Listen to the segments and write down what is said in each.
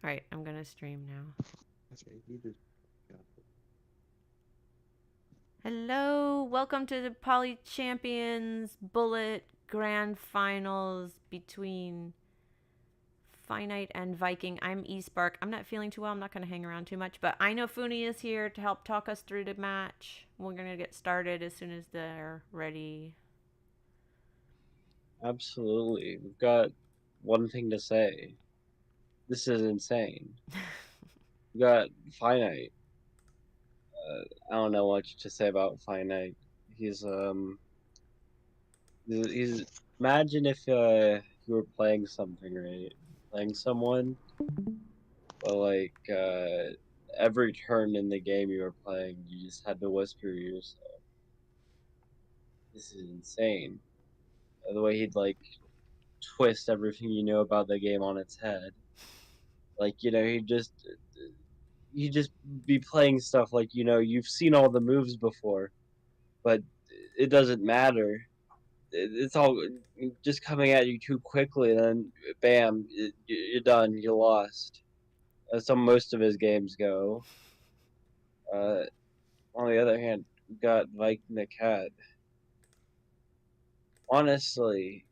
Alright, I'm gonna stream now. That's right. You just got Hello, welcome to the Poly Champions Bullet Grand Finals between Finite and Viking. I'm Espark. I'm not feeling too well. I'm not going to hang around too much, but Innofunni is here to help talk us through the match. We're going to get started as soon as they're ready. Absolutely. We've got one thing to say. This is insane. We've got Finite. I don't know what to say about Finite. He's imagine if you were playing something, right? Playing someone, but like every turn in the game you were playing, you just had to whisper to yourself. This is insane. The way he'd like twist everything you know about the game on its head. Like, he'd just be playing stuff like, you've seen all the moves before, but it doesn't matter. It's all just coming at you too quickly, and then bam, you're done. You lost. That's how most of his games go. On the other hand, we got Viking the Cat. Honestly,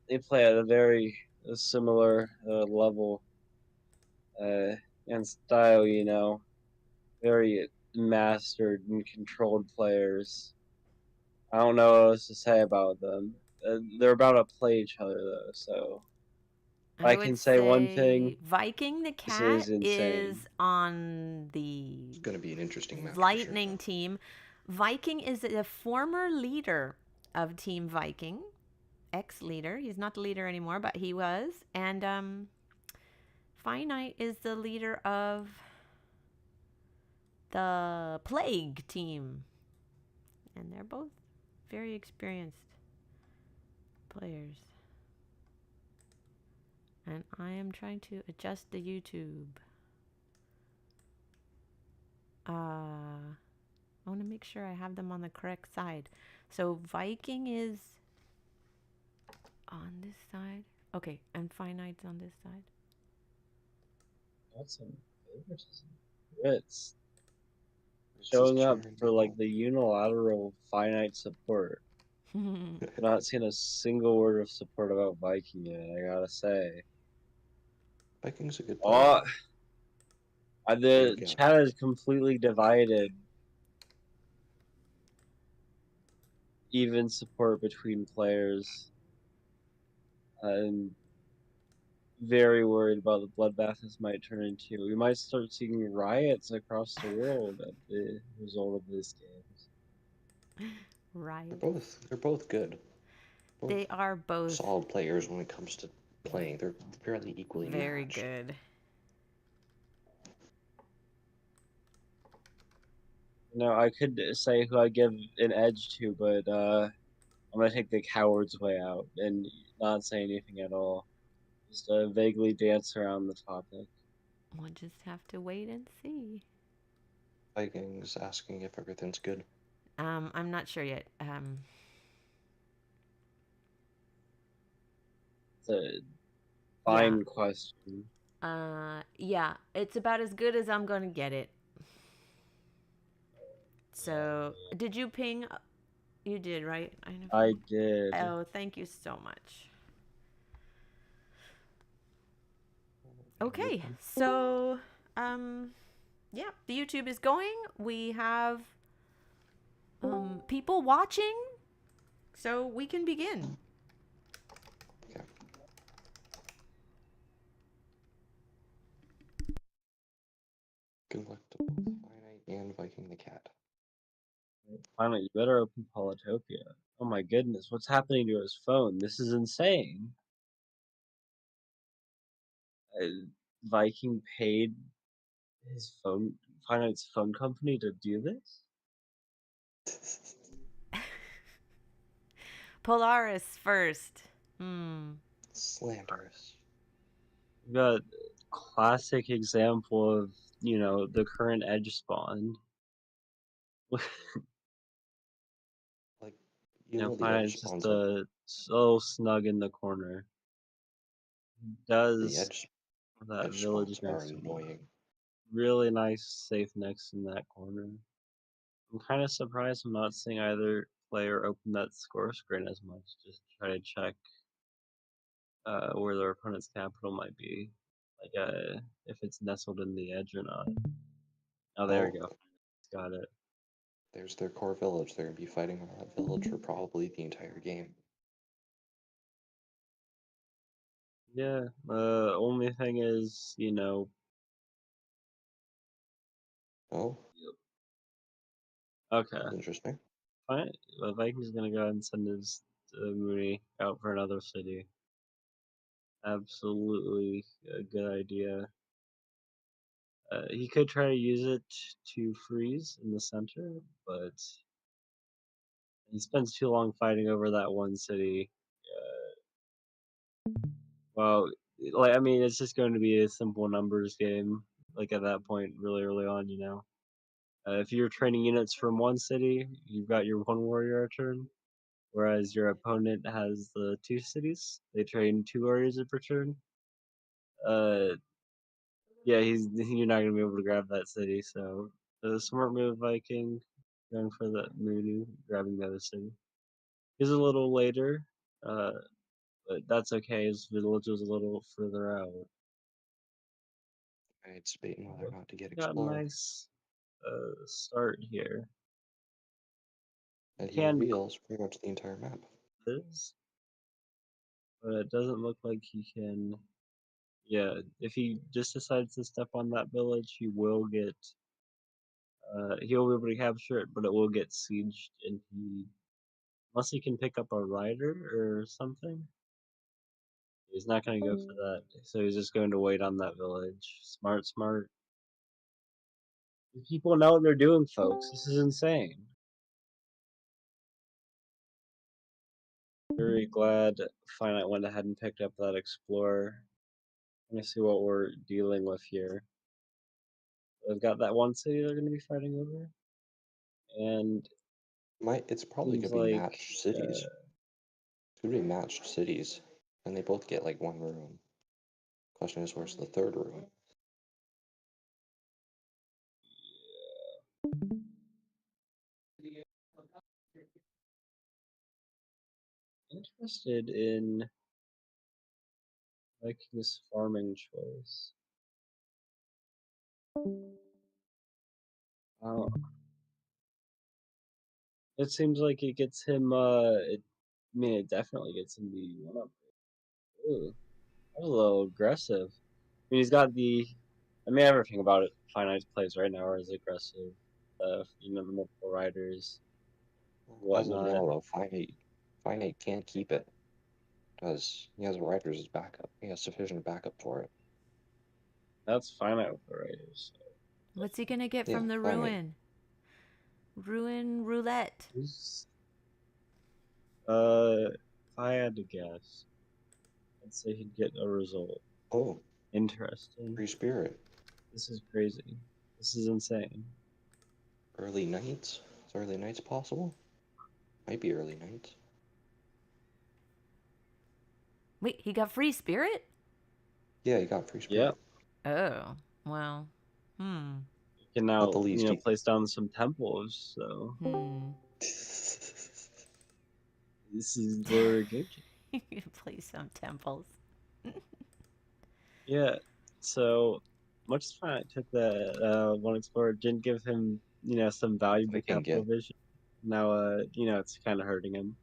they play at a very similar level and style, very mastered and controlled players. I don't know what else to say about them. They're about to play each other though, so I I would can say one thing. say Viking the This Cat is insane. is on the It's going to be an interesting match for Lightning sure. team. Viking is a former leader of Team Viking, ex-leader. He's not the leader anymore, but he was. And Finite is the leader of the Plague team. And they're both very experienced players. And I am trying to adjust the YouTube. I want to make sure I have them on the correct side. So Viking is on this side. Okay, and Finite's on this side. That's some favoritism. It's showing up for like the unilateral Finite support. Not seeing a single word of support about Viking yet, I gotta say. Viking's a good player. The chat is completely divided. Even support between players. I'm very worried about the bloodbath this might turn into. We might start seeing riots across the world at the result of these games. Right. They're both good. They are both solid players when it comes to playing. They're fairly equally very matched. good. I could say who I give an edge to, but I'm gonna take the coward's way out and not say anything at all. Just vaguely dance around the topic. We'll just have to wait and see. Vikings asking if everything's good. I'm not sure yet. It's a fine question. Yeah, it's about as good as I'm gonna get it. So, did you ping? You did, right? I did. Oh, thank you so much. Okay, so yeah, the YouTube is going. We have people watching, so we can begin. Okay. Good luck to both Finite and Viking the Cat. Finally, you better open Polytopia. Oh my goodness, what's happening to his phone? This is insane. Viking paid his Finite's phone company to do this? Polaris first. Slanderous. We've got a classic example of, the current edge spawn. Like, Finite's just so snug in the corner. The edge That Those village spawns are next to me. annoying. Really nice, safe next in that corner. I'm kind of surprised I'm not seeing either player open that score screen as much. Just try to check where their opponent's capital might be, like if it's nestled in the edge or not. Oh, there we go. Got it. There's their core village. They're gonna be fighting on that village for probably the entire game. Yeah. Only thing is, Oh, okay. that's interesting. Fine. The Vikings gonna go ahead and send his Mooney out for another city. Absolutely a good idea. He could try to use it to freeze in the center, but he spends too long fighting over that one city. Well, I mean, it's just going to be a simple numbers game. Like at that point, really early on, if you're training units from one city, you've got your one warrior a turn, whereas your opponent has the two cities. They train two warriors per turn. Yeah, you're not gonna be able to grab that city. So the smart move, Viking, going for the Mooney, grabbing the other city. He's a little later, uh, but that's okay. His village is a little further out. It's debating whether or not to get Got a explored. nice start here. And he Can reveals pretty much the entire map. this, but it doesn't look like he can. Yeah, if he just decides to step on that village, he will get. He'll be able to capture it, but it will get sieged, and unless he can pick up a rider or something, he's not going to go for that. So he's just going to wait on that village. Smart, smart. People know what they're doing, folks. This is insane. Very glad Finite went ahead and picked up that Explorer. Let me see what we're dealing with here. They've got that one city they're going to be fighting over. And It's probably seems gonna be like matched cities. It's gonna be matched cities, and they both get like one room. Question is, where's the third room? interested in Viking's farming choice. Oh, it seems like it gets him. It definitely gets him the one up. Ooh, that was a little aggressive. I mean, he's got the. I mean, everything about it. Finite plays right now is aggressive. The multiple riders, As of whatnot. now, though, Finite can't keep it because he has Riders as backup. He has sufficient backup for it. That's Finite with the riders. What's he gonna get Yeah, from the Finite. ruin? Ruin roulette. If I had to guess, I'd say he'd get a result. Oh, Interesting. Free Spirit. This is crazy. This is insane. Early nights? Is early nights possible? Might be early nights. Wait, he got free spirit? Yeah, he got Free Yep. Spirit. Oh, well. You can now, At the least, place down some temples. So this is where it gets you. You can play some temples. Yeah. So much as Finite took the one explorer, didn't give him some valuable Viking capital get? vision. Now it's kind of hurting him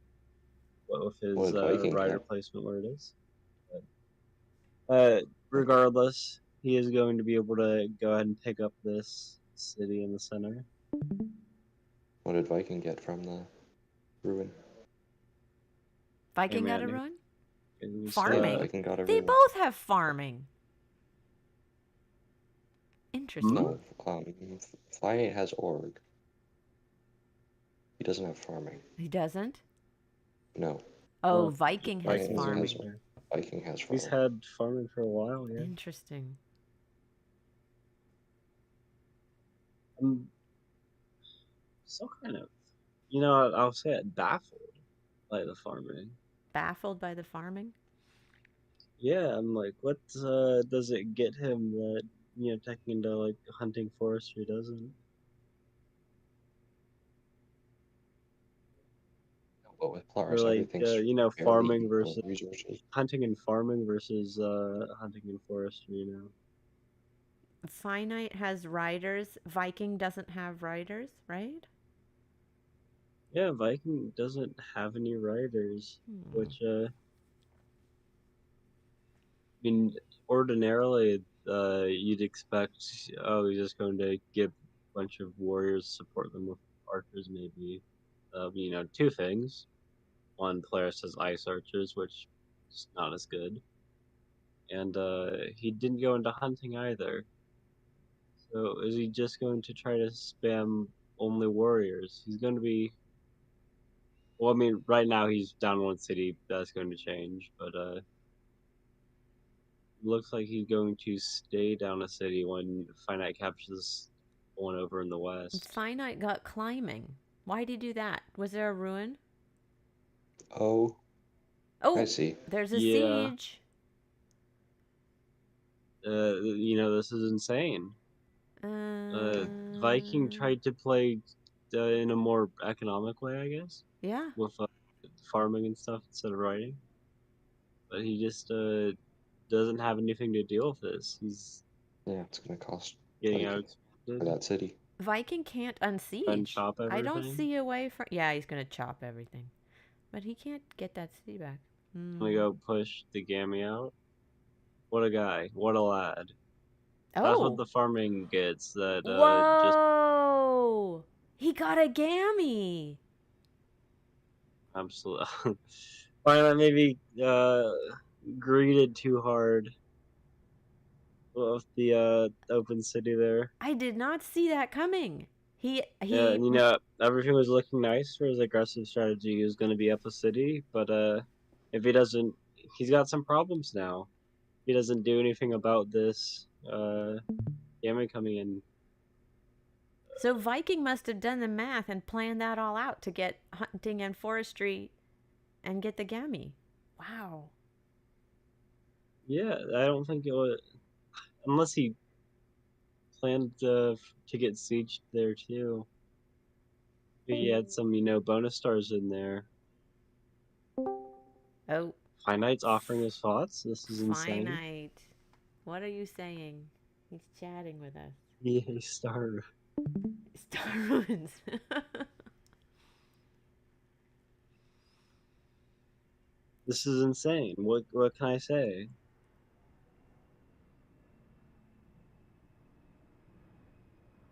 with What his did Viking rider get? placement where it is. Regardless, he is going to be able to go ahead and pick up this city in the center. What did Viking get from the ruin? Viking got a ruin? Farming? Viking got a They ruin. both have farming. Interesting. No, Finite has Org. He doesn't have farming. He doesn't? No. Oh, Viking has Viking farming. Viking has farming. He's had farming for a while, yeah. Interesting. I'm still kind of, I'll say it, baffled by the farming. Baffled by the farming? Yeah, I'm like, what does it get him that taking into like hunting forestry doesn't? But with Or Polaris, like everything's fairly farming equal versus in resources. hunting and farming versus hunting and forestry. Finite has riders. Viking doesn't have riders, right? Yeah, Viking doesn't have any riders, Hmm. which I mean, ordinarily, you'd expect, oh, he's just going to give a bunch of warriors, support them with archers, maybe. Two things. One, Polaris has ice archers, which is not as good. And he didn't go into hunting either. So is he just going to try to spam only warriors? He's going to be. Well, I mean, right now he's down one city. That's going to change, but looks like he's going to stay down a city when Finite captures one over in the west. Finite got climbing. Why did he do that? Was there a ruin? Oh, I Oh, see. there's a Yeah, siege. this is insane. Uh, Viking tried to play in a more economic way, I guess, yeah. with farming and stuff instead of writing. But he just doesn't have anything to deal with this. He's Yeah, it's gonna cost getting plenty for outexpanded, that city. Viking can't try and unsiege. chop I don't everything. see a way for. Yeah, he's gonna chop everything, but he can't get that city back. I'm gonna Hmm. go push the Gammy out. What a guy! What a lad! That's what Oh, the farming gets. That just whoa! He got a gammy. absolutely. Why not maybe greeted too hard with the open city there. I did not see that coming. He Yeah, he. and everything was looking nice for his aggressive strategy. He was going to be up a city, but if he doesn't, he's got some problems now. He doesn't do anything about this Gamma coming in. So Viking must have done the math and planned that all out to get hunting and forestry and get the gammy. Wow. Yeah, I don't think it would, unless he planned to get sieged there too. He had some, bonus stars in there. Oh, Finite's offering his thoughts. This is insane. finite. What are you saying? He's chatting with us. Yeah, star. Star ruins. This is insane. What can I say?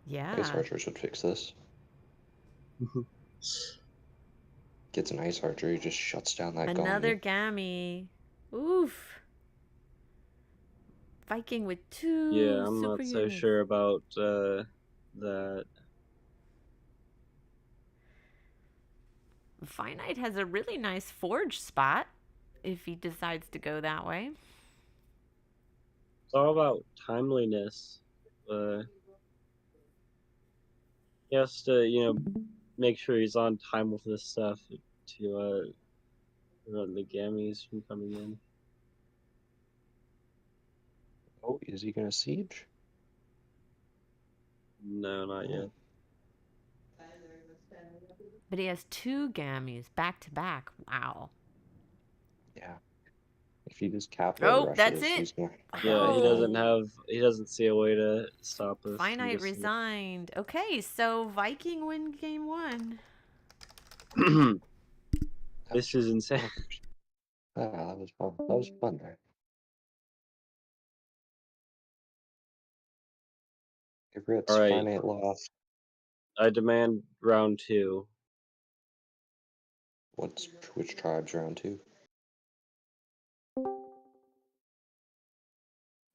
Ice Yeah. archers would fix this. Gets an ice archer, he just shuts down that Another Gami. gammy. Oof. Viking with two Yeah, I'm super not so units. sure about that. Finite has a really nice forge spot if he decides to go that way. It's all about timeliness. Uh, he has to, make sure he's on time with this stuff to prevent the gammies from coming in. Oh, is he gonna siege? No, not yet. Oh, But he has two gammies back to back. Wow. yeah. If he just capital Oh, that's rushes, it. he's gonna have a Yeah, hard time. Wow. he doesn't see a way to stop us. Finite resigned. Okay, so Viking win game one. This is insane. Ah, that was fun. That was fun, right? Favorites, All right, finite loss. I demand round two. Which tribes round two?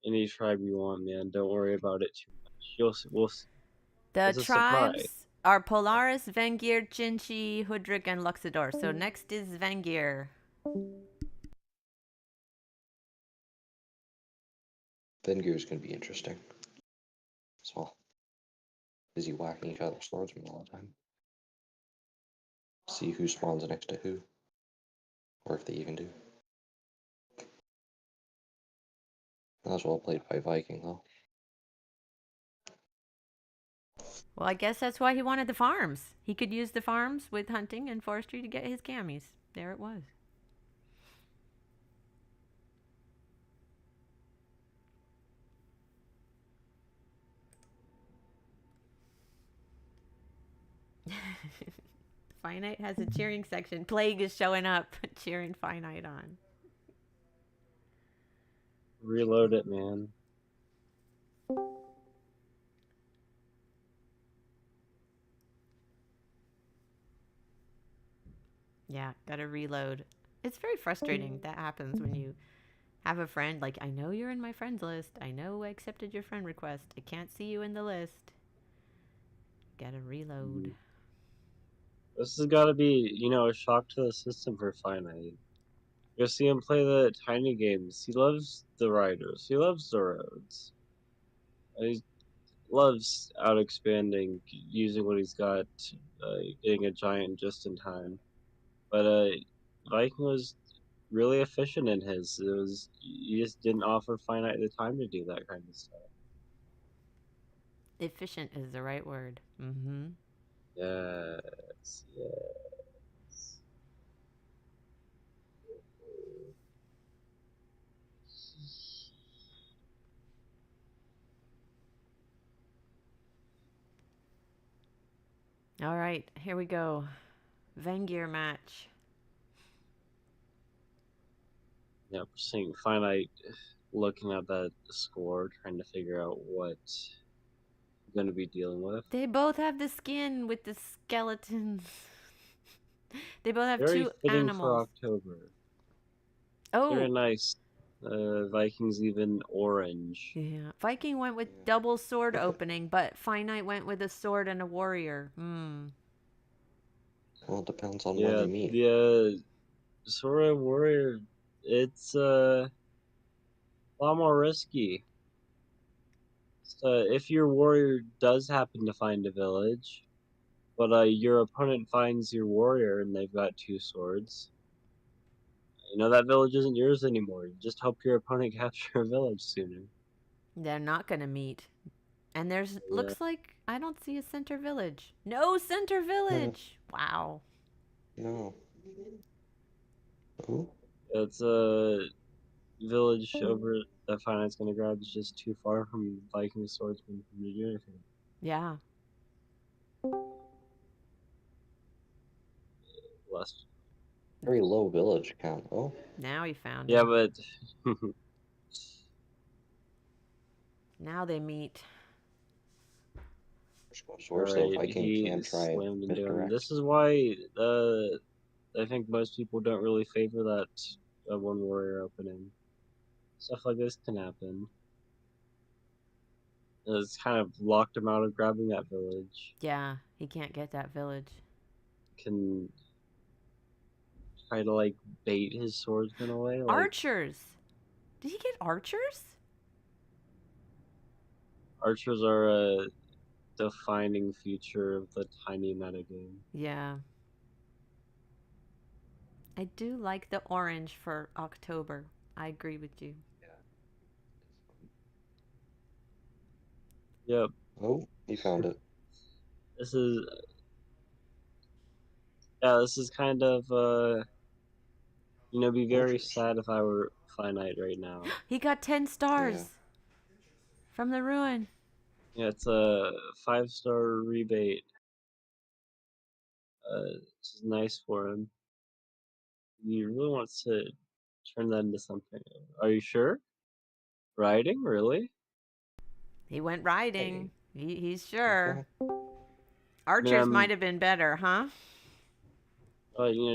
Any tribe you want, man. Don't worry about it too much. The It's a surprise. tribes are Polaris, Vengir, Xin-Xi, Hudrik, and Luxador. So next is Vengir. Vengir is gonna be interesting. So busy whacking each other's swordsmen all the time. See who spawns next to who, or if they even do. That was well played by Viking, though. Well, I guess that's why he wanted the farms. He could use the farms with hunting and forestry to get his camis. There it was. Finite has a cheering section. Plague is showing up, cheering Finite on. Reload it, man. Yeah, gotta reload. It's very frustrating. That happens when you have a friend. Like, I know you're in my friends list. I know I accepted your friend request. I can't see you in the list. Gotta reload. This has got to be, a shock to the system for Finite. Go see him play the tiny games. He loves the riders. He loves the roads. He loves out expanding, using what he's got, getting a giant just in time. But Viking was really efficient in his. He just didn't offer Finite the time to do that kind of stuff. Efficient is the right word. Mm-hmm. Yes. All right, here we go. Vengir match. Yeah, we're seeing Finite looking at that score, trying to figure out what he's going to be dealing with. They both have the skin with the skeletons. They both have Very two fitting for animals. October. Oh, Very nice. Vikings even orange. yeah. Viking went with double sword opening, but Finite went with a sword and a warrior. Well, it depends on where Yeah, they meet. the Sora warrior, it's a lot more risky. If your warrior does happen to find a village, but your opponent finds your warrior and they've got two swords, that village isn't yours anymore. You just hope your opponent capture a village sooner. They're not gonna meet. And there's Yeah. looks like I don't see a center village. No center village. Wow. No. Who? It's a village over that Finite's gonna grab is just too far from Viking swordsman from the uniform. Yeah. Less. Very low village count, though. Now he found Yeah, him. but Now they meet. Source, though, alright, Viking he can try slammed into him. misdirect. This is why I think most people don't really favor that one warrior opening. Stuff like this can happen. It's kind of locked him out of grabbing that village. Yeah, he can't get that village. Can try to bait his swordsman away. Archers. Did he get archers? Archers are a defining feature of the tiny metagame. Yeah. I do like the orange for October. I agree with you. Yep. Oh, he found it. This is kind of be very Archers. sad if I were Finite right now. He got 10 stars Yeah. from the ruin. Yeah, it's a 5-star rebate. This is nice for him. He really wants to turn that into something. Are you sure? Riding, really? He went riding. He's sure. Okay. Archers might have been better, huh?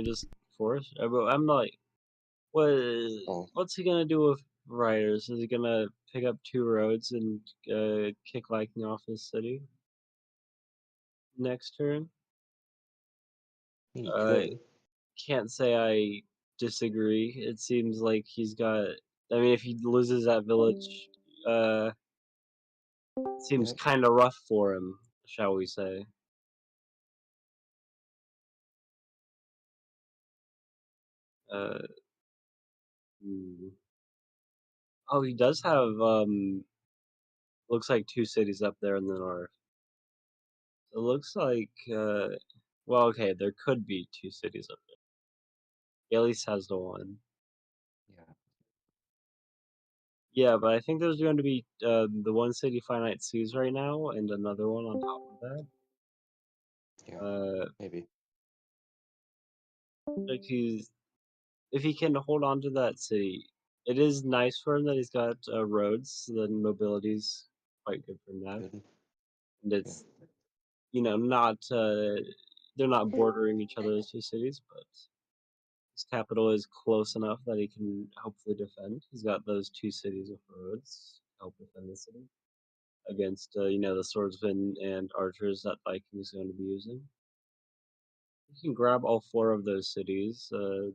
Just forest. I'm like, what's he gonna do with riders? Is he gonna pick up 2 roads and kick Viking off his city next turn? He I could. can't say I disagree. It seems like he's got. I mean, if he loses that village, it seems Yep. kind of rough for him, shall we say? Uh, Oh, he does have looks like 2 cities up there in the north. It looks like well, okay, there could be 2 cities up there. He at least has the one. Yeah. Yeah, but I think there's going to be the one city Finite sees right now, and another one on top of that. Yeah. Uh, Maybe. like if he can hold on to that city, it is nice for him that he's got roads. The mobility's quite good for him now, Good. and Yeah. it's not they're not bordering each other as 2 cities, but his capital is close enough that he can hopefully defend. He's got those 2 cities with roads to help defend the city against the swordsmen and archers that Viking is going to be using. You can grab all 4 of those cities. I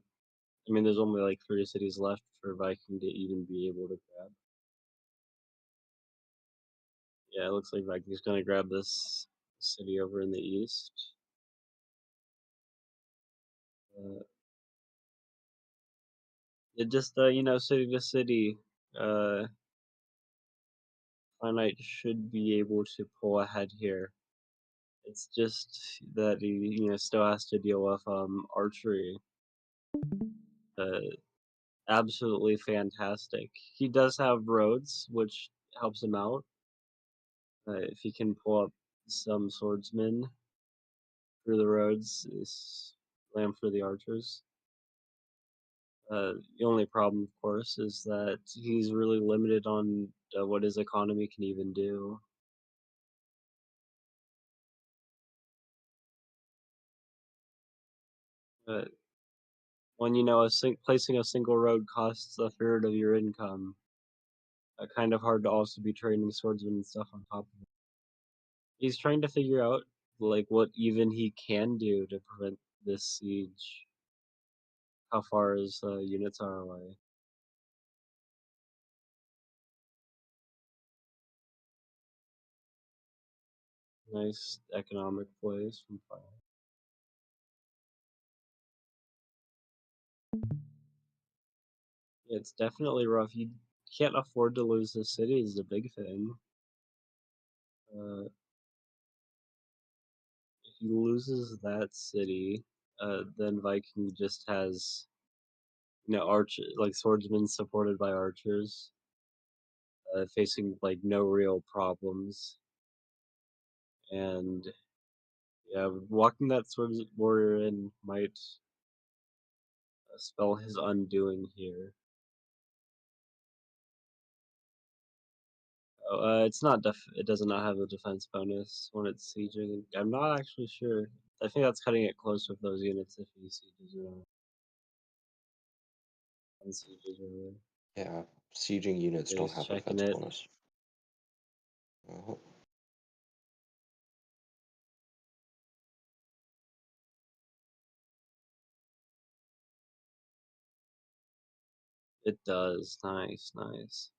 mean, there's only like 3 cities left for Viking to even be able to grab. Yeah, it looks like Viking's gonna grab this city over in the east. Uh, it just city to city. Uh, Finite should be able to pull ahead here. It's just that he still has to deal with archery. Uh, absolutely fantastic. He does have roads, which helps him out. If he can pull up some swordsmen through the roads, is slam for the archers. The only problem, of course, is that he's really limited on what his economy can even do. But when placing a single road costs a third of your income, kind of hard to also be training swordsmen and stuff on top of it. He's trying to figure out like what even he can do to prevent this siege. How far his units are away. Nice economic plays from Fire. It's definitely rough. You can't afford to lose the city is the big thing. Uh, if he loses that city, then Viking just has swordsmen supported by archers, facing like no real problems, and yeah, walking that swords warrior in might spell his undoing here. Oh, it's not it does not have a defense bonus when it's sieging. I'm not actually sure. I think that's cutting it close with those units if he sieges or unsieges earlier. Yeah. Sieging units Yeah, don't he's have a checking defense it. bonus. Uh-huh. It does. Nice, nice.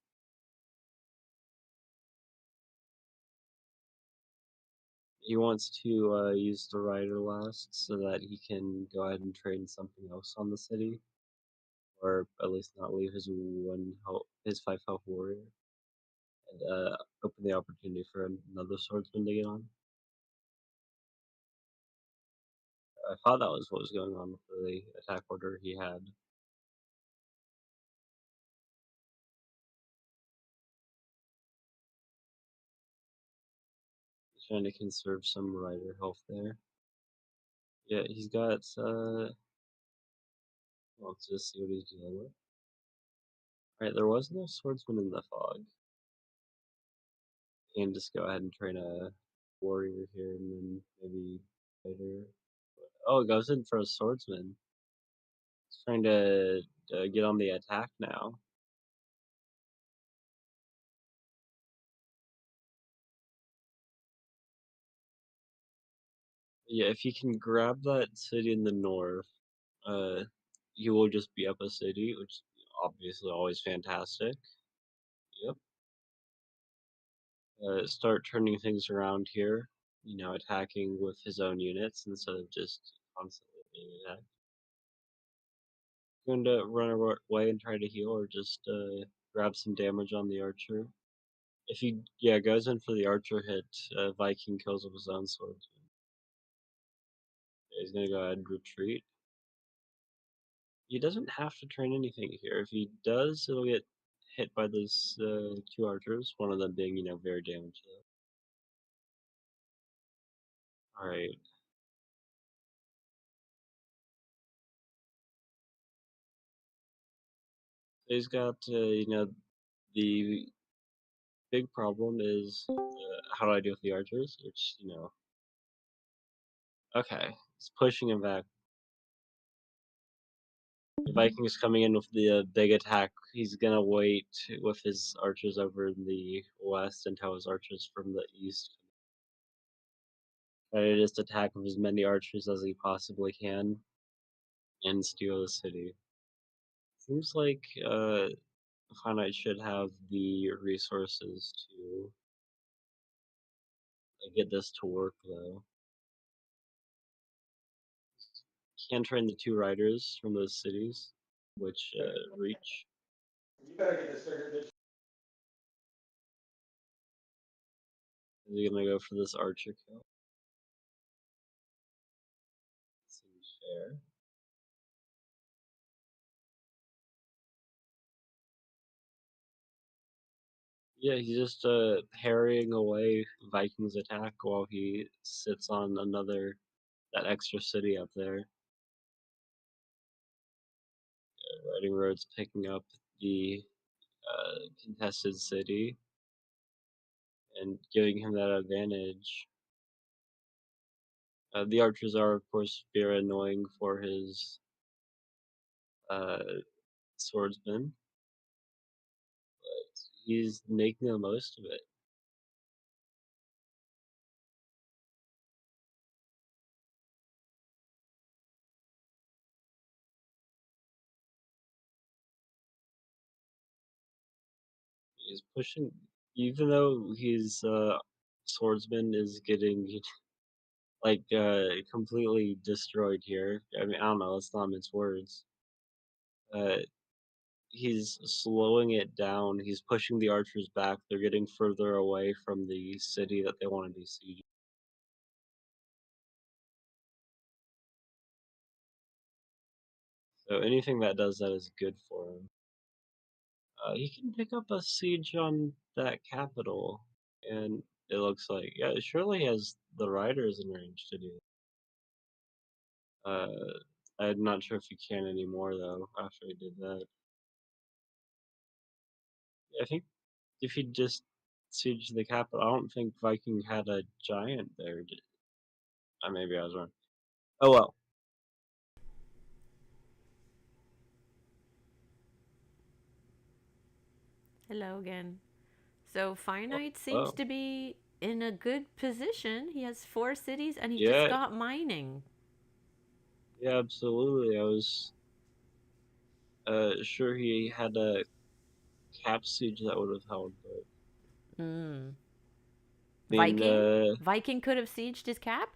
He wants to use the rider last so that he can go ahead and train something else on the city, or at least not leave his 5 health warrior, and open the opportunity for another swordsman to get on. I thought that was what was going on with the attack order he had. He's trying to conserve some rider health there. Yeah, he's got well, let's just see what he's dealing with. Alright, there was no swordsman in the fog. And just go ahead and train a warrior here and then maybe later. Oh, it goes in for a swordsman. He's trying to get on the attack now. Yeah, if you can grab that city in the north, uh, you will just be up a city, which is obviously always fantastic. Yep. Start turning things around here. Attacking with his own units instead of just constantly being attacked. Going to run away and try to heal, or just grab some damage on the archer. If he goes in for the archer hit, Viking kills with his own sword. He's gonna go ahead and retreat. He doesn't have to train anything here. If he does, it'll get hit by those two archers, one of them being, very damaged. Alright. He's got, the big problem is how do I deal with the archers? Which, okay. He's pushing him back. The Vikings coming in with the big attack. He's gonna wait with his archers over in the west until his archers from the east. Try to just attack with as many archers as he possibly can and steal the city. Seems like Finite should have the resources to get this to work, though. Can train the two riders from those cities, which reach. You better get this figured, bitch. Is he gonna go for this archer kill? Seems fair. Yeah, he's just harrying away Vikings attack while he sits on that extra city up there. Riding Road's picking up the contested city and giving him that advantage. The archers are, of course, very annoying for his swordsman, but he's making the most of it. He's pushing, even though his swordsman is getting like completely destroyed here. I mean, I don't know. Let's not mince words. He's slowing it down. He's pushing the archers back. They're getting further away from the city that they want to besiege. So anything that does that is good for him. He can pick up a siege on that capital, and it looks like it surely has the riders in range to do. I'm not sure if he can anymore though. After he did that, I think if he just sieged the capital, I don't think Viking had a giant there. Maybe I was wrong. Oh well. Hello again. So Finite seems Well, to be in a good position. He has 4 cities and he just yeah, got mining. yeah, absolutely. I was sure he had a cap siege that would have held, but Mm. I mean, Viking could have sieged his cap?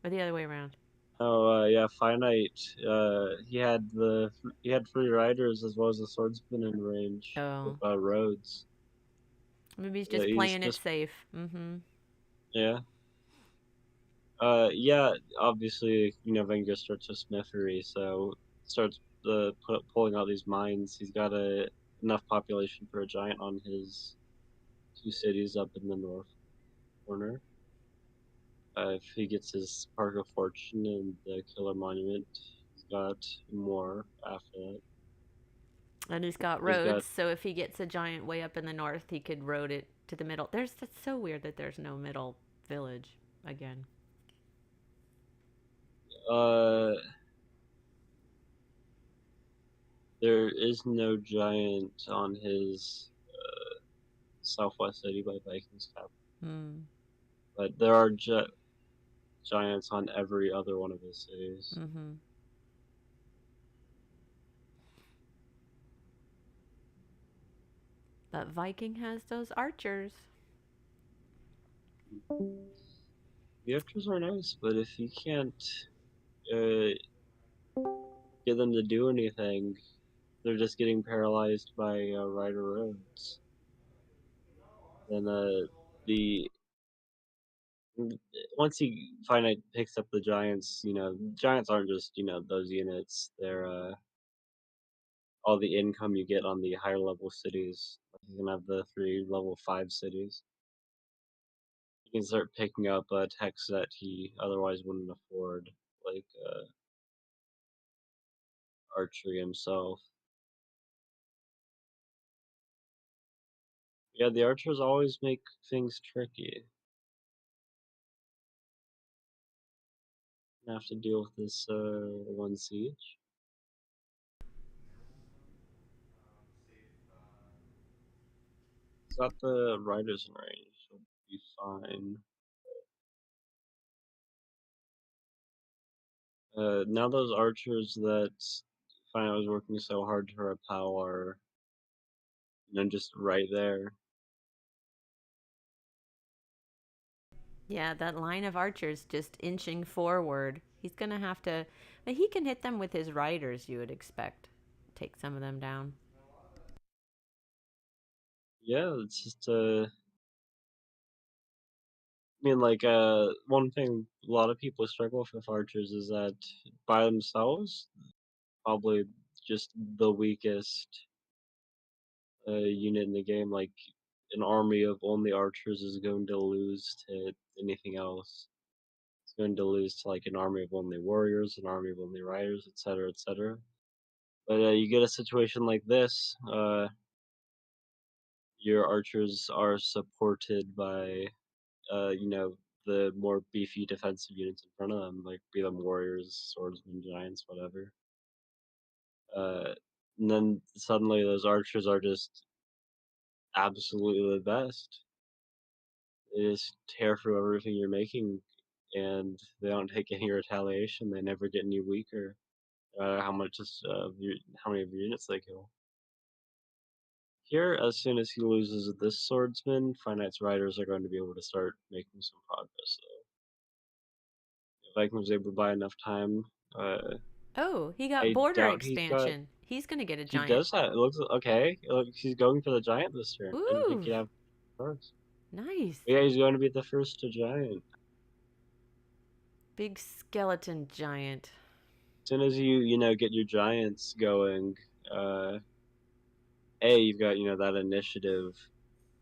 Or the other way around? oh yeah, Finite. He had free riders as well as a swordsman in range with Oh. roads. Maybe he's just He's playing it just safe. Mm-hmm. yeah. Yeah. Obviously, Vengir starts a smithery, so starts pulling out these mines. He's got enough population for a giant on his 2 cities up in the north corner. If he gets his Spark of Fortune and the Killer Monument, he's got more after that. And he's got He's got roads, so if he gets a giant way up in the north, he could road it to the middle. That's so weird that there's no middle village again. uh there is no giant on his southwest city by Vikings cap, Hmm. but there are giants on every other one of his cities. Mm-hmm. But Viking has those archers. The archers are nice, but if you can't uh, get them to do anything, they're just getting paralyzed by rider roads. Then the once he Finite picks up the giants, giants aren't just those units. They're all the income you get on the higher level cities. Like you can have the 3 level 5 cities. You can start picking up techs that he otherwise wouldn't afford, like archery himself. Yeah, the archers always make things tricky. I have to deal with this one siege. Got the riders in range, so be fine. Now those archers that Finite was working so hard to repel are, just right there. Yeah, that line of archers just inching forward. He's going to have to. But he can hit them with his riders, you would expect. Take some of them down. Yeah, it's just one thing a lot of people struggle with archers is that by themselves, probably just the weakest unit in the game. Like an army of only archers is going to lose to anything else. It's going to lose to like an army of only warriors, an army of only riders, etc., etc. But you get a situation like this. Your archers are supported by the more beefy defensive units in front of them, like be them warriors, swordsmen, giants, whatever. And then suddenly those archers are just absolutely the best. They just tear through everything you're making, and they don't take any retaliation. They never get any weaker. How many of your units they kill. Here, as soon as he loses this swordsman, Finite's riders are going to be able to start making some progress. So, if Viking was able to buy enough time, Oh, he got I border doubt he's got. expansion. He's going to get a He giant. does that. It looks okay. He's going for the giant this turn. I didn't think Ooh, he'd have first. nice. But yeah, he's going to be the first to giant. Big skeleton giant. As soon as you get your giants going, you've got that initiative.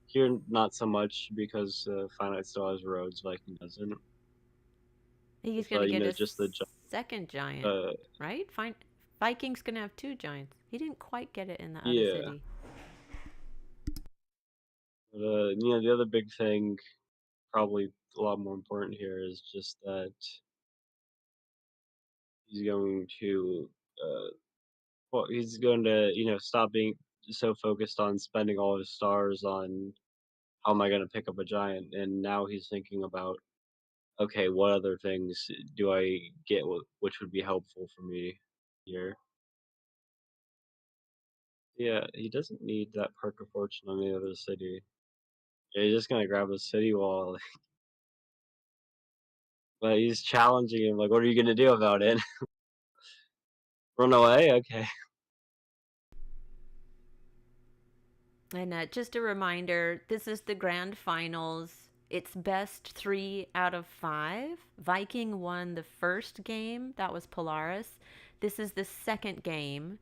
Here, not so much because Finite still has roads, Viking doesn't. He's With, going to get a just the second giant, right? Fine. Viking's going to have 2 giants. He didn't quite get it in the other yeah. city. But, the other big thing, probably a lot more important here, is just that he's going to he's going to stop being so focused on spending all his stars on how am I going to pick up a giant, and now he's thinking about, okay, what other things do I get which would be helpful for me here. Yeah, he doesn't need that perk of fortune on the other city. Yeah, he's just gonna grab a city wall. But he's challenging him, like, what are you gonna do about it? Run away? Okay. And just a reminder, this is the grand finals. It's best 3 out of 5. Viking won the first game. That was Polaris. This is the second game.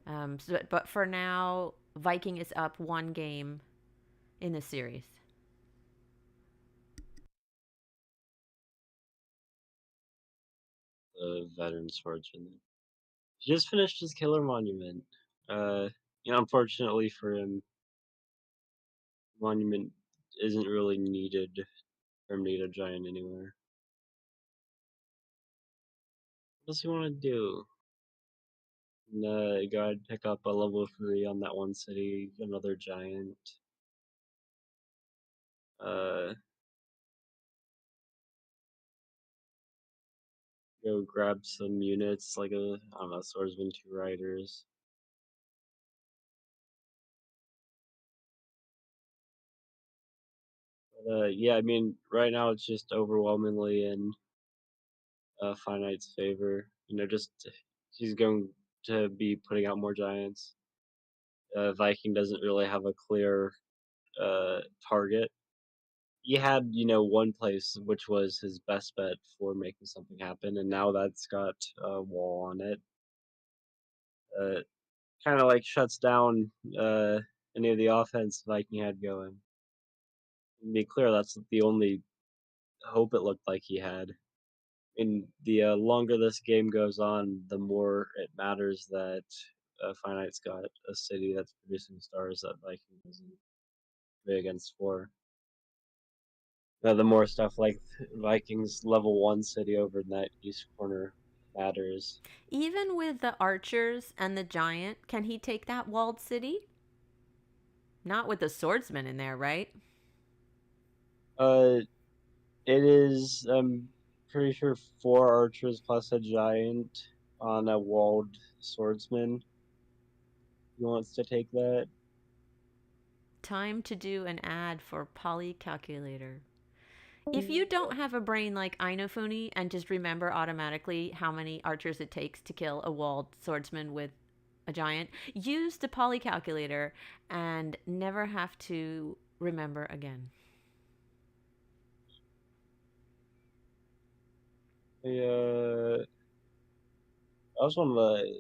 But for now, Viking is up 1 game in the series. The veteran swordsman. He just finished his killer monument. Unfortunately for him, monument isn't really needed for him to get a giant anywhere. What does he want to do? Go ahead and pick up a level 3 on that one city, another giant. Go grab some units, like I don't know, swordsman, 2 riders. But, yeah, I mean, right now it's just overwhelmingly in Finite's favor. Just he's going to be putting out more giants. Viking doesn't really have a clear target. He had, one place which was his best bet for making something happen, and now that's got a wall on it. Kind of like shuts down any of the offense Viking had going. To be clear, that's the only hope it looked like he had. And the longer this game goes on, the more it matters that Finite's got a city that's producing stars that Viking isn't big against for. The more stuff like Vikings level 1 city over in that east corner matters. Even with the archers and the giant, can he take that walled city? Not with the swordsman in there, right? It is, I'm pretty sure 4 archers plus a giant on a walled swordsman. He wants to take that. Time to do an ad for Poly Calculator. If you don't have a brain like Innofunni and just remember automatically how many archers it takes to kill a walled swordsman with a giant, use the Poly Calculator and never have to remember again. That was one of the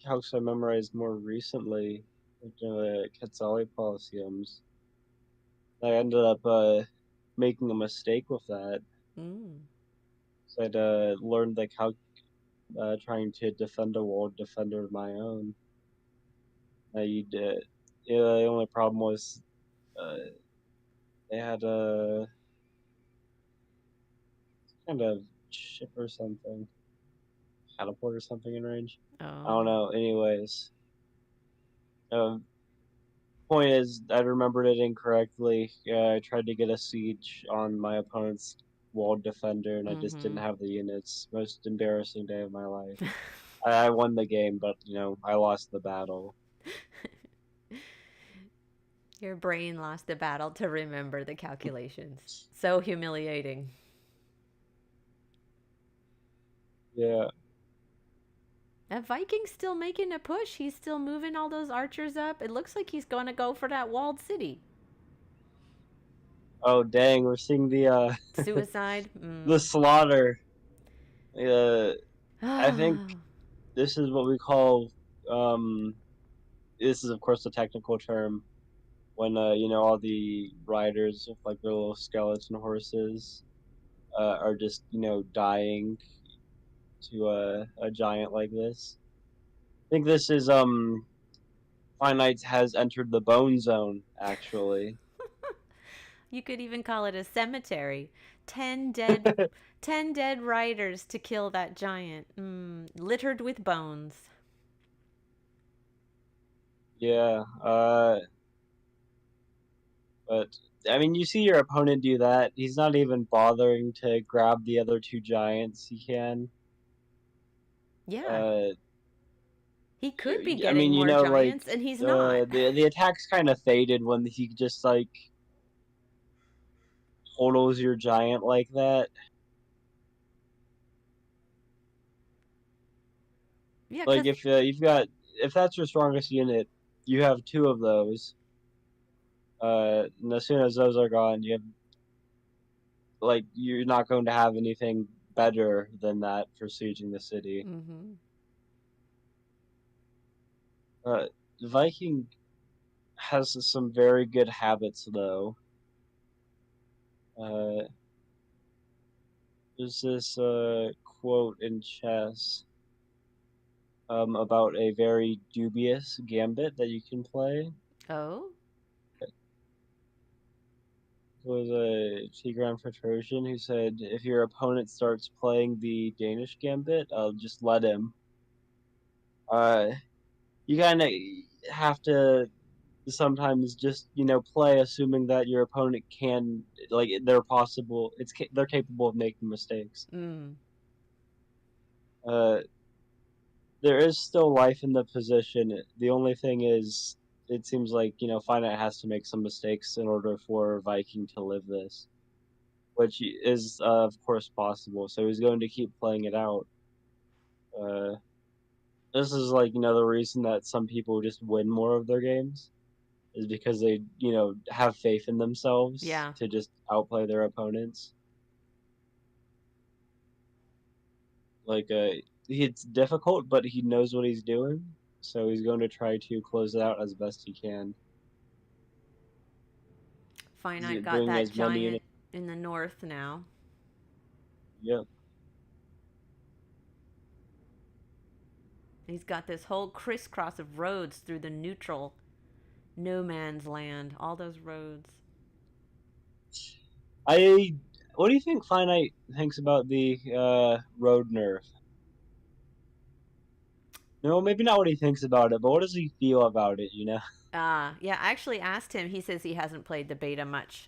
calcs I memorized more recently, like the Quetzali Coliseums. I ended up making a mistake with that. So I'd learned the calc trying to defend a walled defender of my own. The only problem was they had a kind of ship or something, catapult or something in range. Oh. I don't know. Anyways, point is, I remembered it incorrectly. I tried to get a siege on my opponent's walled defender, and I just didn't have the units. Most embarrassing day of my life. I won the game, but I lost the battle. Your brain lost the battle to remember the calculations. So humiliating. Yeah. That Viking's still making a push. He's still moving all those archers up. It looks like he's going to go for that walled city. Oh dang, we're seeing the suicide. The slaughter. I think this is what we call this is of course a technical term when all the riders with like their little skeleton horses are just dying to a giant like this. I think this is Finite has entered the bone zone actually. You could even call it a cemetery. 10 dead riders to kill that giant, littered with bones. Yeah, but I mean, you see your opponent do that. He's not even to grab the other 2 giants he can. Yeah. He could be getting I mean, more giants, like, and he's not. The attacks kind of faded when he just like totals your giant like that. Yeah, like if if that's your strongest unit, you have 2 of those. And as soon as those are gone, you have you're not going to have anything better than that for sieging the city. Viking has some very good habits though. There's this quote in chess about a very dubious gambit that you can play. Oh? It was a Tigran Petrosian who said, if your opponent starts playing the Danish gambit, just let him. You kind of have to sometimes just play assuming that your opponent can they're capable of making mistakes. There is still life in the position. The only thing is, it seems like Finite has to make some mistakes in order for Viking to live this, which is of course possible. So he's going to keep playing it out. This is like, the reason that some people just win more of their games is because they, have faith in themselves Yeah. to just outplay their opponents. Like, it's difficult, but he knows what he's doing, so he's going to try to close it out as best he can. Finite got Doing that as many giant units. in the north now. Yep. He's got this whole crisscross of roads through the neutral no man's land. All those roads. What do you think Finite thinks about the road nerf? No, maybe not what he thinks about it, but what does he feel about it, Yeah, I actually asked him. He says he hasn't played the beta much.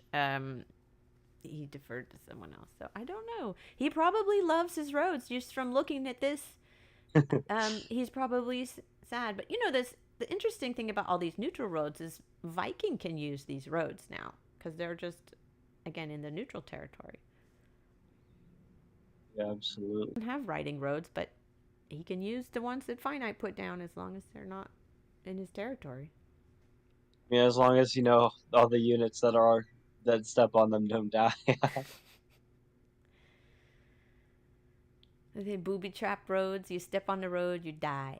He deferred to someone else, so I don't know. He probably loves his roads. Just from looking at this, he's probably sad. But the interesting thing about all these neutral roads is Viking can use these roads now because they're just again in the neutral territory. Yeah, absolutely. He doesn't have riding roads, but he can use the ones that Finite put down as long as they're not in his territory. I mean, as long as all the units that step on them don't die. They booby trap roads. You step on the road, you die.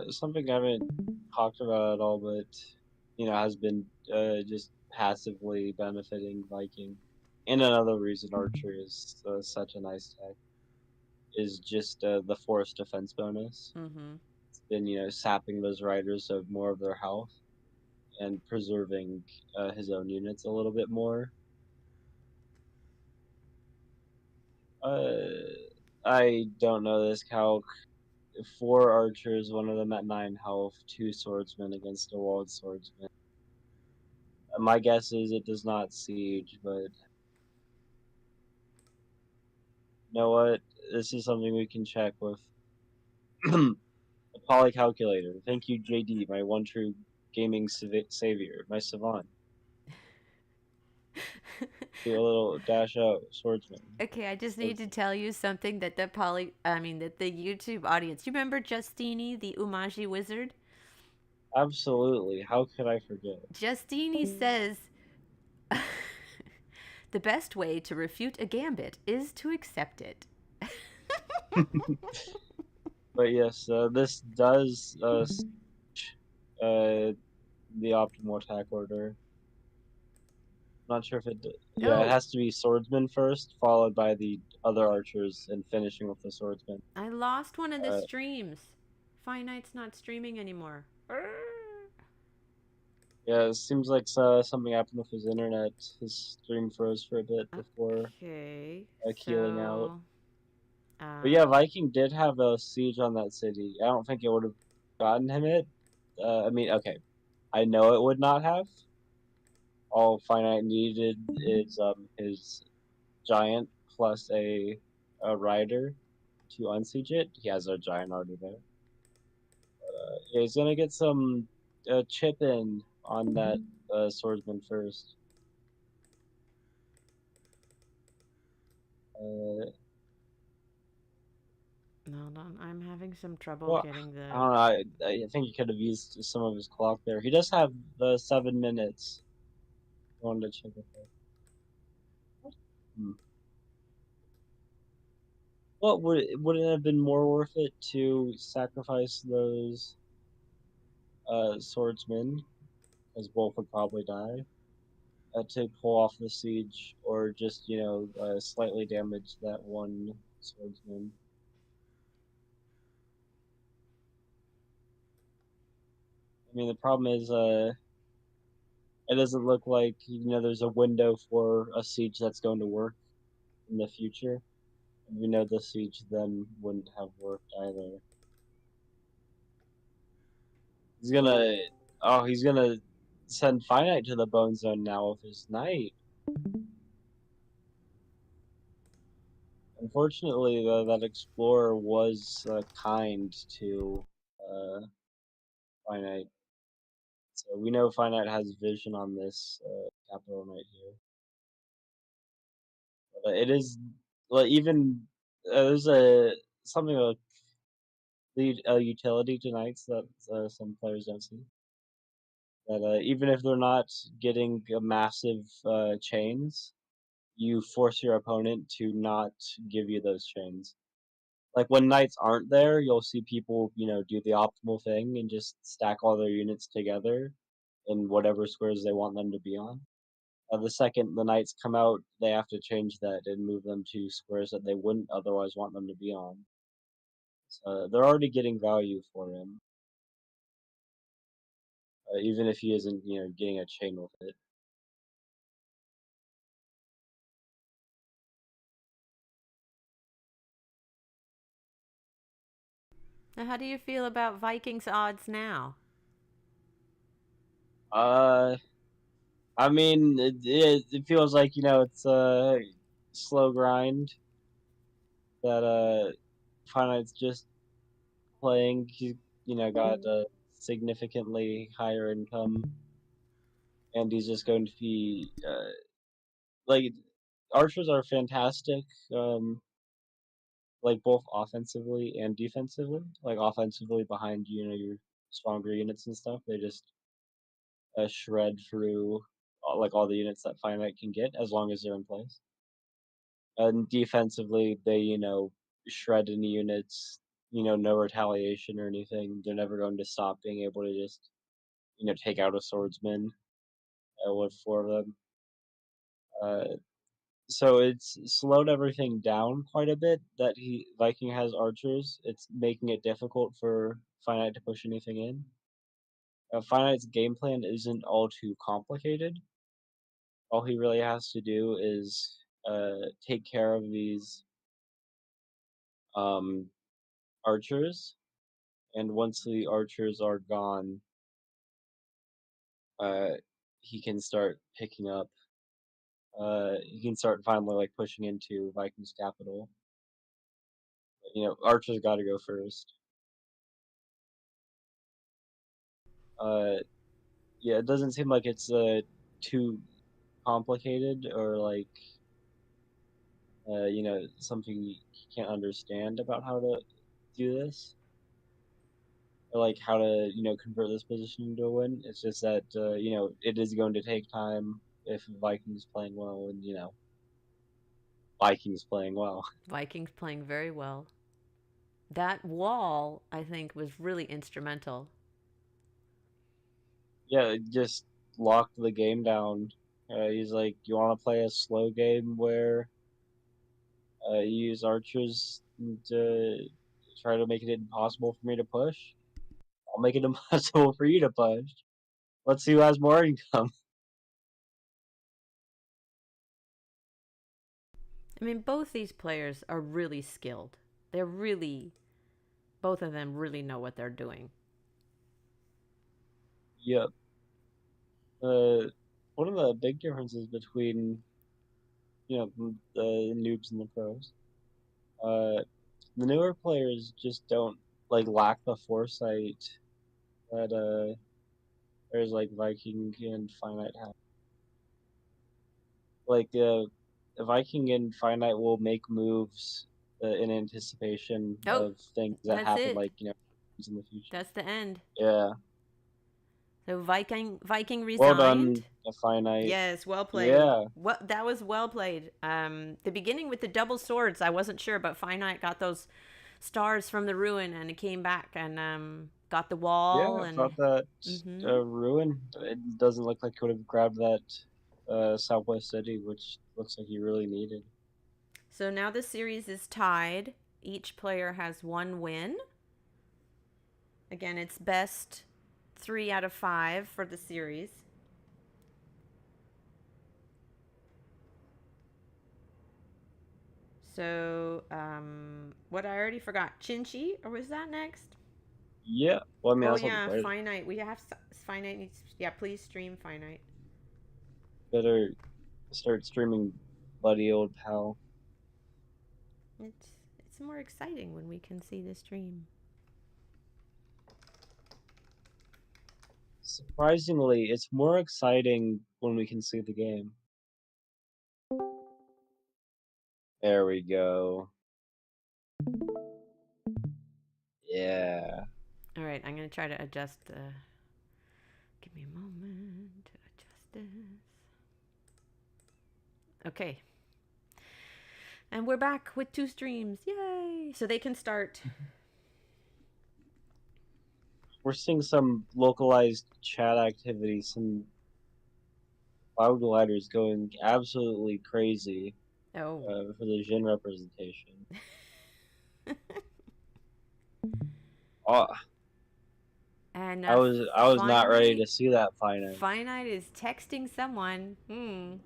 Something I haven't talked about at all, but has been just passively benefiting Viking. And another reason Archer is such a nice tech is just the force defense bonus. Mm-hmm. It's been sapping those riders of more of their health and preserving his own units a little bit more. I don't know this calc. 4 archers, one of them at 9 health, 2 swordsmen against a walled swordsman. My guess is it does not siege, but you know what? This is something we can check with the poly calculator. Thank you, JD, my one true gaming savior, my savant. Do a little dash out swordsman. Okay, I just need to tell you something that that the YouTube audience. You remember Justini, the Umaji wizard? Absolutely. How could I forget? Justini says the best way to refute a gambit is to accept it. But yes, this does the optimal attack order. Not sure if it. Yeah, it Oh, has to be swordsman first, followed by the other archers, and finishing with the swordsman. I lost one of the Uh, streams. Finite's not streaming anymore. yeah, it seems like something happened with his internet. His stream froze for a bit before Okay, keeling out. so But yeah, Viking did have a siege on that city. I don't think it would have gotten him it. I mean, okay, I know it would not have. All Finite needed is his giant plus a rider to unsiege it. He has a giant already there. He's gonna get some chip in on that swordsman first. hold on. I'm having some trouble Well, getting the. I don't know. I think he could have used some of his clock there. He does have the 7 minutes. I wanted to check it out. What would it have been more worth it to sacrifice those swordsmen, as both would probably die, to pull off the siege, or just slightly damage that one swordsman? I mean, the problem is, it doesn't look like there's a window for a siege that's going to work in the future. We know the siege then wouldn't have worked either. He's gonna send Finite to the bone zone now with his knight. Unfortunately, though, that explorer was kind to Finite, so we know Finite has vision on this capital knight here. It is like even there's something like a utility to knights that some players don't see. That even if they're not getting a massive chains, you force your opponent to not give you those chains. Like when knights aren't there, you'll see people, do the optimal thing and just stack all their units together in whatever squares they want them to be on. The second the knights come out, they have to change that and move them to squares that they wouldn't otherwise want them to be on. So they're already getting value for him, even if he isn't, getting a chain with it. Now, how do you feel about Vikings odds now? I mean, it feels like it's a slow grind that Finite's just playing. He got a significantly higher income, and he's just going to be like archers are fantastic, like both offensively and defensively. Like offensively behind your stronger units and stuff, they just shred through like all the units that Finite can get as long as they're in place. And defensively, they shred any units. No retaliation or anything. They're never going to stop being able to just take out a swordsman with four of them. So it's slowed everything down quite a bit that Viking has archers. It's making it difficult for Finite to push anything in. Finite's game plan isn't all too complicated. All he really has to do is take care of these archers, and once the archers are gone, he can start picking up. He can start finally like pushing into Viking's capital. Archers got to go first. Yeah, it doesn't seem like it's too complicated or like something you can't understand about how to do this, or like how to convert this position into a win. It's just that it is going to take time if Vikings playing well, and Vikings playing well. Vikings playing very well. That wall, I think, was really instrumental. Yeah, it just locked the game down. He's like, you want to play a slow game where you use archers to try to make it impossible for me to push? I'll make it impossible for you to push. Let's see who has more income. I mean, both these players are really skilled. They're really, both of them really know what they're doing. Yep. One of the big differences between the noobs and the pros, the newer players just don't lack the foresight that players like Viking and Finite have. Like Viking and Finite will make moves in anticipation Oh, of things that that's happen, it. in the future. That's the end. Yeah. So Viking Well resigned. done, Finite. Yes, well played. Yeah. What that was well played. The beginning with the double swords, I wasn't sure, but Finite got those stars from the ruin and it came back and got the wall Yeah, I and thought that Mhm. Ruin. It doesn't look like he would have grabbed that Southwest City, which looks like he really needed. So now the series is tied. Each player has one win. Again, it's best 3 out of 5 for the series. So, what I already forgot, Xin-Xi, or was that next? Yeah. Well, I mean, Oh that's what the yeah, players Finite. We have Finite needs. Yeah, please stream Finite. better start streaming, buddy old pal. It's more exciting when we can see the stream. Surprisingly, it's more exciting when we can see the game. There we go. Yeah. All right, I'm going to try to adjust the... Give me a moment to adjust this. Okay. And we're back with 2 streams. Yay! So they can start. We're seeing some localized chat activity, some CloudGliders going absolutely crazy Oh. for the Jin representation. Oh, And I was not ready to see that Finite. Finite is texting someone. The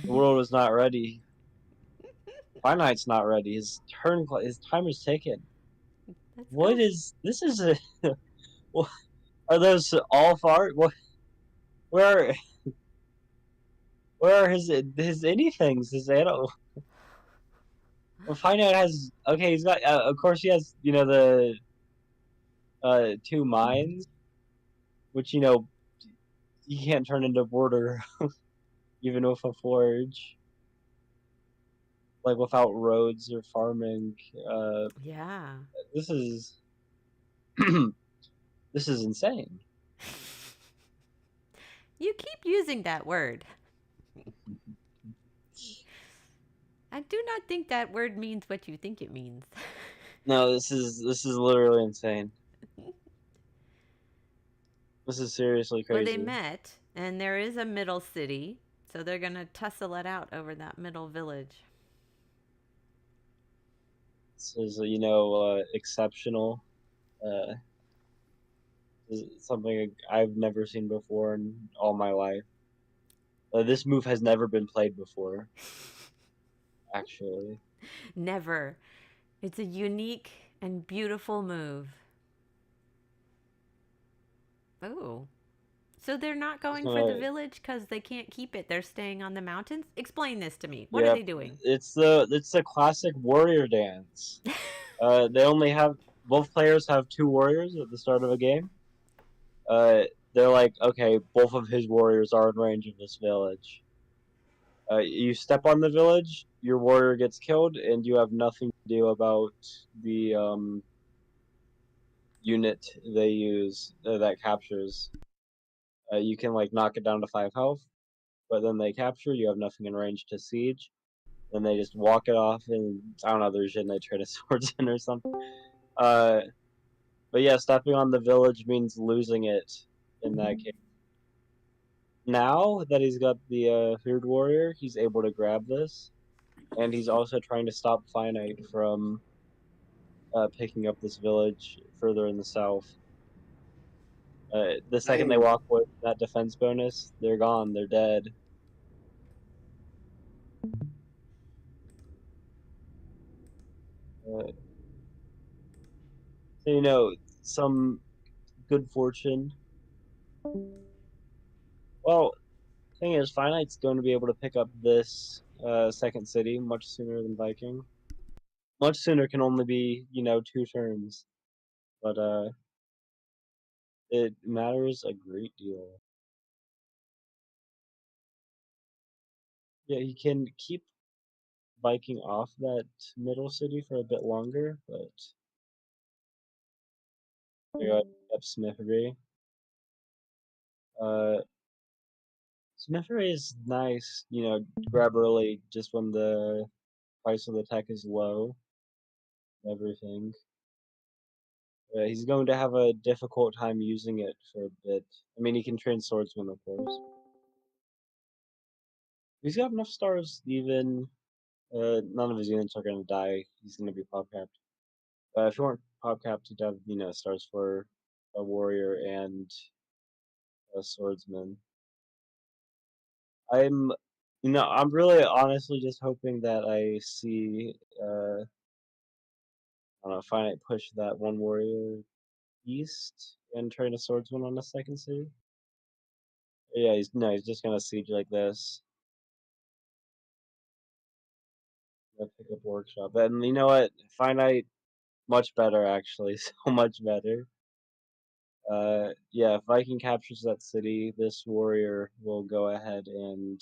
world was not ready. Finite's not ready. His timer's ticking. This is a are those all far? What? Where are his anythings? His animal. Well, Finite has he's got of course he has the 2 mines, which you can't turn into border even with a forge, like without roads or farming. Yeah. This is this is insane. You keep using that word. I do not think that word means what you think it means. No, this is literally insane. This is seriously crazy. Well, they met, and there is a middle city, so they're gonna tussle it out over that middle village. This is exceptional. This is something I've never seen before in all my life. This move has never been played before. Actually. Never. It's a unique and beautiful move. Oh. So they're not going for the village because they can't keep it. They're staying on the mountains? Explain this to me. What are they doing? It's the classic warrior dance. They only have both players have 2 warriors at the start of a game. They're like, okay, both of his warriors are in range of this village. You step on the village, your warrior gets killed, and you have nothing to do about the unit they use that captures. You can knock it down to 5 health, but then they capture. You have nothing in range to siege. Then they just walk it off, and I don't know. There's shit, and they trade a swords in or something. But yeah, stepping on the village means losing it in that case. Now that he's got the Feared Warrior, he's able to grab this, and he's also trying to stop Finite from picking up this village further in the south. The second they walk with that defense bonus, they're gone. They're dead. So, some good fortune. Well, thing is, Finite's going to be able to pick up this second city much sooner than Viking. Much sooner can only be 2 turns, but it matters a great deal. Yeah, he can keep Viking off that middle city for a bit longer, but I got up Smithery. Smithery is nice, grab early just when the price of the tech is low. Everything. He's going to have a difficult time using it for a bit. I mean, he can train swordsman, of course. He's got enough stars, even. None of his units are going to die. He's going to be pop capped. If you weren't pop capped, you'd have, stars for a warrior and a swordsman. I'm really honestly just hoping that I see, I don't know, Finite push that 1 warrior east and train a swordsman on the second city. Yeah, he's just gonna siege like this. Pick up workshop, and you know what? Finite, much better actually, so much better. Yeah, if Viking captures that city, this warrior will go ahead and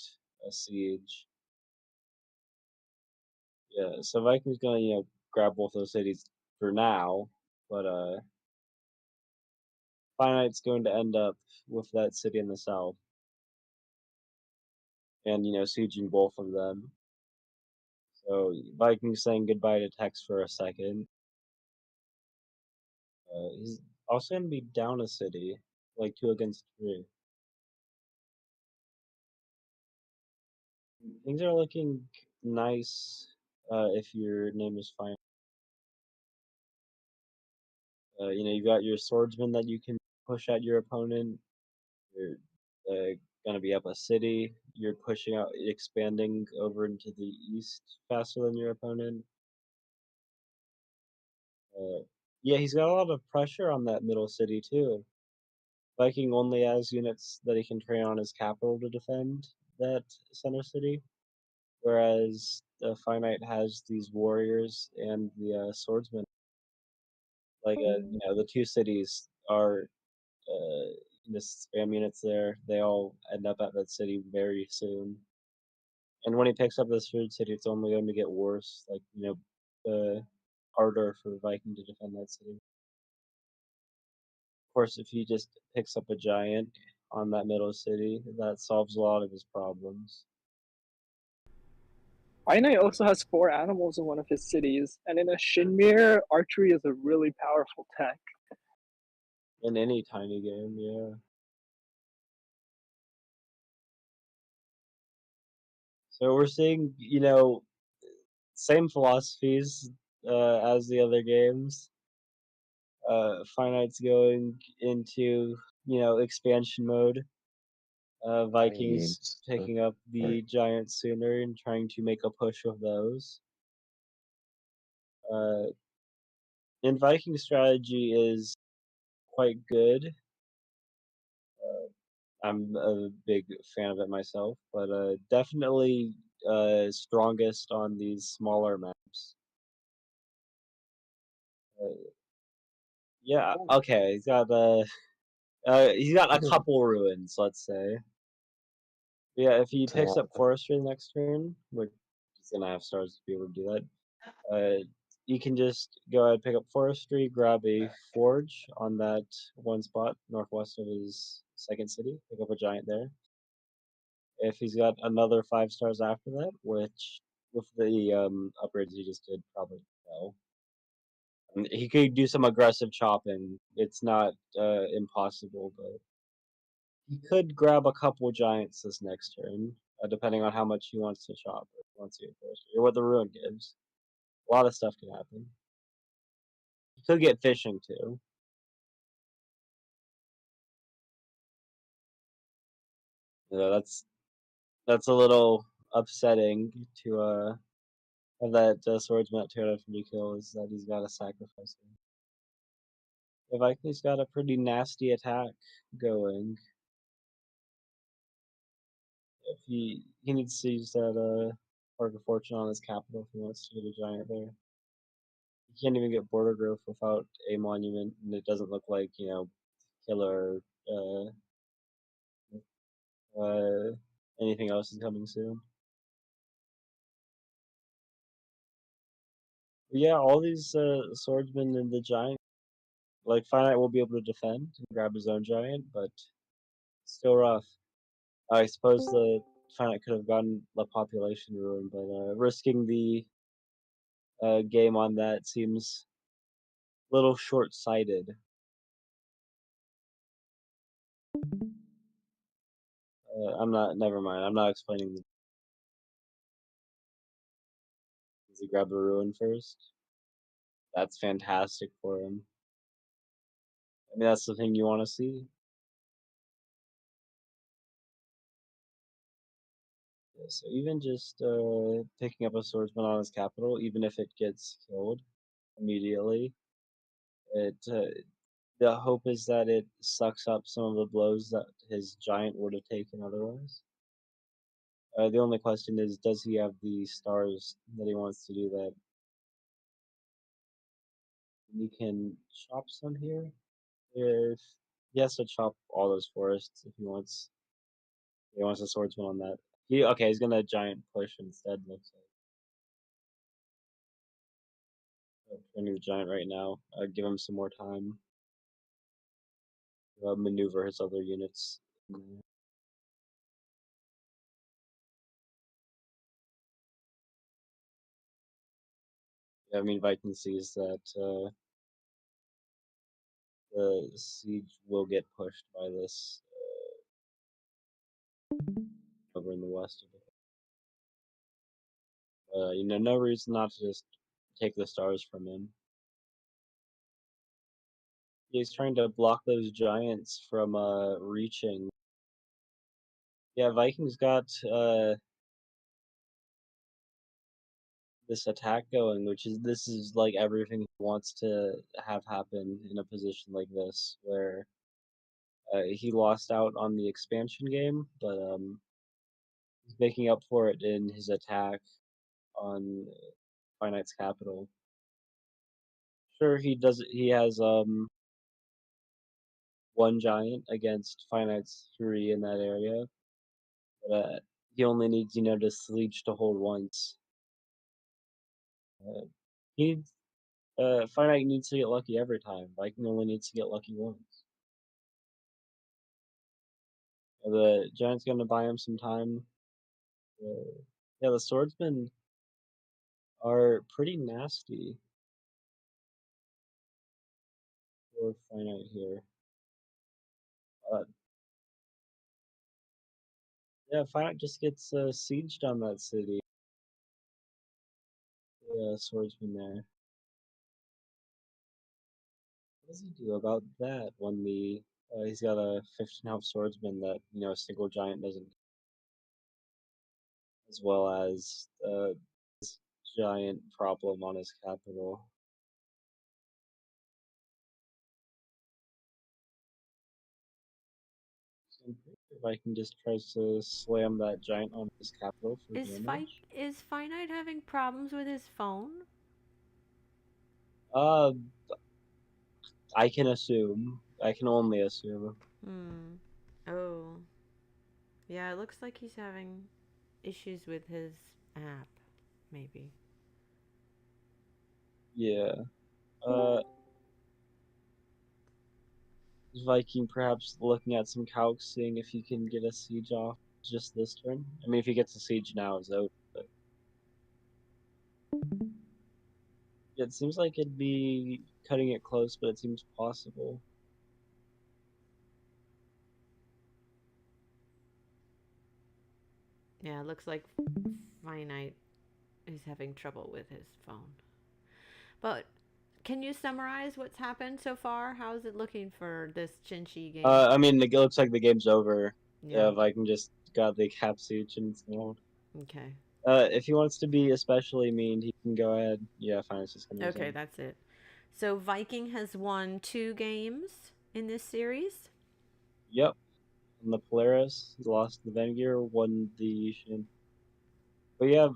siege. Yeah, so Viking's gonna, grab both those cities for now, but Finite's going to end up with that city in the south and, sieging both of them. So Viking's saying goodbye to Tex for a second. He's also gonna be down a city, like 2 against 3. Things are looking nice, if your name is Fine. You got your swordsman that you can push at your opponent. You're gonna be up a city. You're pushing out, expanding over into the east faster than your opponent. Uh, yeah, he's got a lot of pressure on that middle city too. Viking only has units that he can train on his capital to defend that center city, whereas Finite has these warriors and the swordsman. Like, the two cities are just spam units there. They all end up at that city very soon. And when he picks up this third city, it's only going to get worse. Like, harder for Viking to defend that city. Of course, if he just picks up a giant on that middle city, that solves a lot of his problems. Finite also has 4 animals in one of his cities, and in a Shinmir, archery is a really powerful tech. In any tiny game, yeah. So we're seeing, same philosophies as the other games. Finite's going into, expansion mode. Vikings Needs to- picking up the giants sooner and trying to make a push with those. And Viking strategy is quite good. I'm a big fan of it myself, but definitely strongest on these smaller maps. Yeah, okay, he's got a couple ruins, let's say. Yeah, if he It's a picks lot. up forestry next turn, which he's gonna have stars to be able to do that. You can just go ahead, pick up forestry, grab a forge on that one spot northwest of his second city, pick up a giant there. If he's got another 5 stars after that, which with the upgrades he just did, probably no. And he could do some aggressive chopping. It's not impossible, but he could grab a couple giants this next turn, depending on how much he wants to chop or wants to get forestry, or what the ruin gives. A lot of stuff can happen. He could get fishing too. That's a little upsetting to have that swordsman at 250 kills that he's got to sacrifice him. The Vikings got a pretty nasty attack going. If he needs to use that Park of Fortune on his capital if he wants to get a giant there. He can't even get border growth without a monument, and it doesn't look like killer uh, anything else is coming soon. But yeah, all these swordsmen and the giant, like Finite will be able to defend and grab his own giant, but still rough. I suppose the Finite could have gotten the population ruin, but risking the game on that seems a little short-sighted. I'm not. Never mind. I'm not explaining. Does he grab the ruin first? That's fantastic for him. I mean, that's the thing you want to see. Yeah, so even just picking up a swordsman on his capital, even if it gets killed immediately, it the hope is that it sucks up some of the blows that his giant would have taken otherwise. The only question is, does he have the stars that he wants to do that? You can chop some here. If he has to chop all those forests if he wants. He wants a swordsman on that. He's gonna giant push instead. Looks like. Turning the giant right now. Give him some more time. Maneuver his other units. Yeah, I mean, Viking sees that the siege will get pushed by this over in the west of it. No reason not to just take the stars from him. He's trying to block those giants from reaching. Yeah, Vikings got this attack going, this is like everything he wants to have happen in a position like this, where he lost out on the expansion game, but he's making up for it in his attack on Finite's capital. Sure, he has one giant against Finite's 3 in that area, but he only needs, to siege to hold once. He needs, Finite needs to get lucky every time. Viking only needs to get lucky once. The giant's gonna buy him some time. Yeah, the swordsmen are pretty nasty for Finite here. Yeah, Finite just gets sieged on that city. Yeah, swordsman there. What does he do about that when he's got a 15 health swordsman that, a single giant doesn't, as well as this giant problem on his capital. Viking just tries to slam that giant on his capital for damage. Is Finite having problems with his phone? I can assume. I can only assume. Oh. Yeah, it looks like he's having issues with his app, maybe. Yeah. Viking perhaps looking at some calcs, seeing if he can get a siege off just this turn. I mean, if he gets a siege now, it's over. But it seems like it'd be cutting it close, but it seems possible. Yeah, it looks like Finite is having trouble with his phone. But can you summarize what's happened so far? How is it looking for this Xin-Xi game? I mean, it looks like the game's over. Yeah. Viking just got the cap siege and it's going. Okay. If he wants to be especially mean, he can go ahead. Yeah, fine. It's just gonna. Okay, that's it. So Viking has won 2 games in this series. Yep. In the Polaris, he lost the Vengir, won the. But yeah,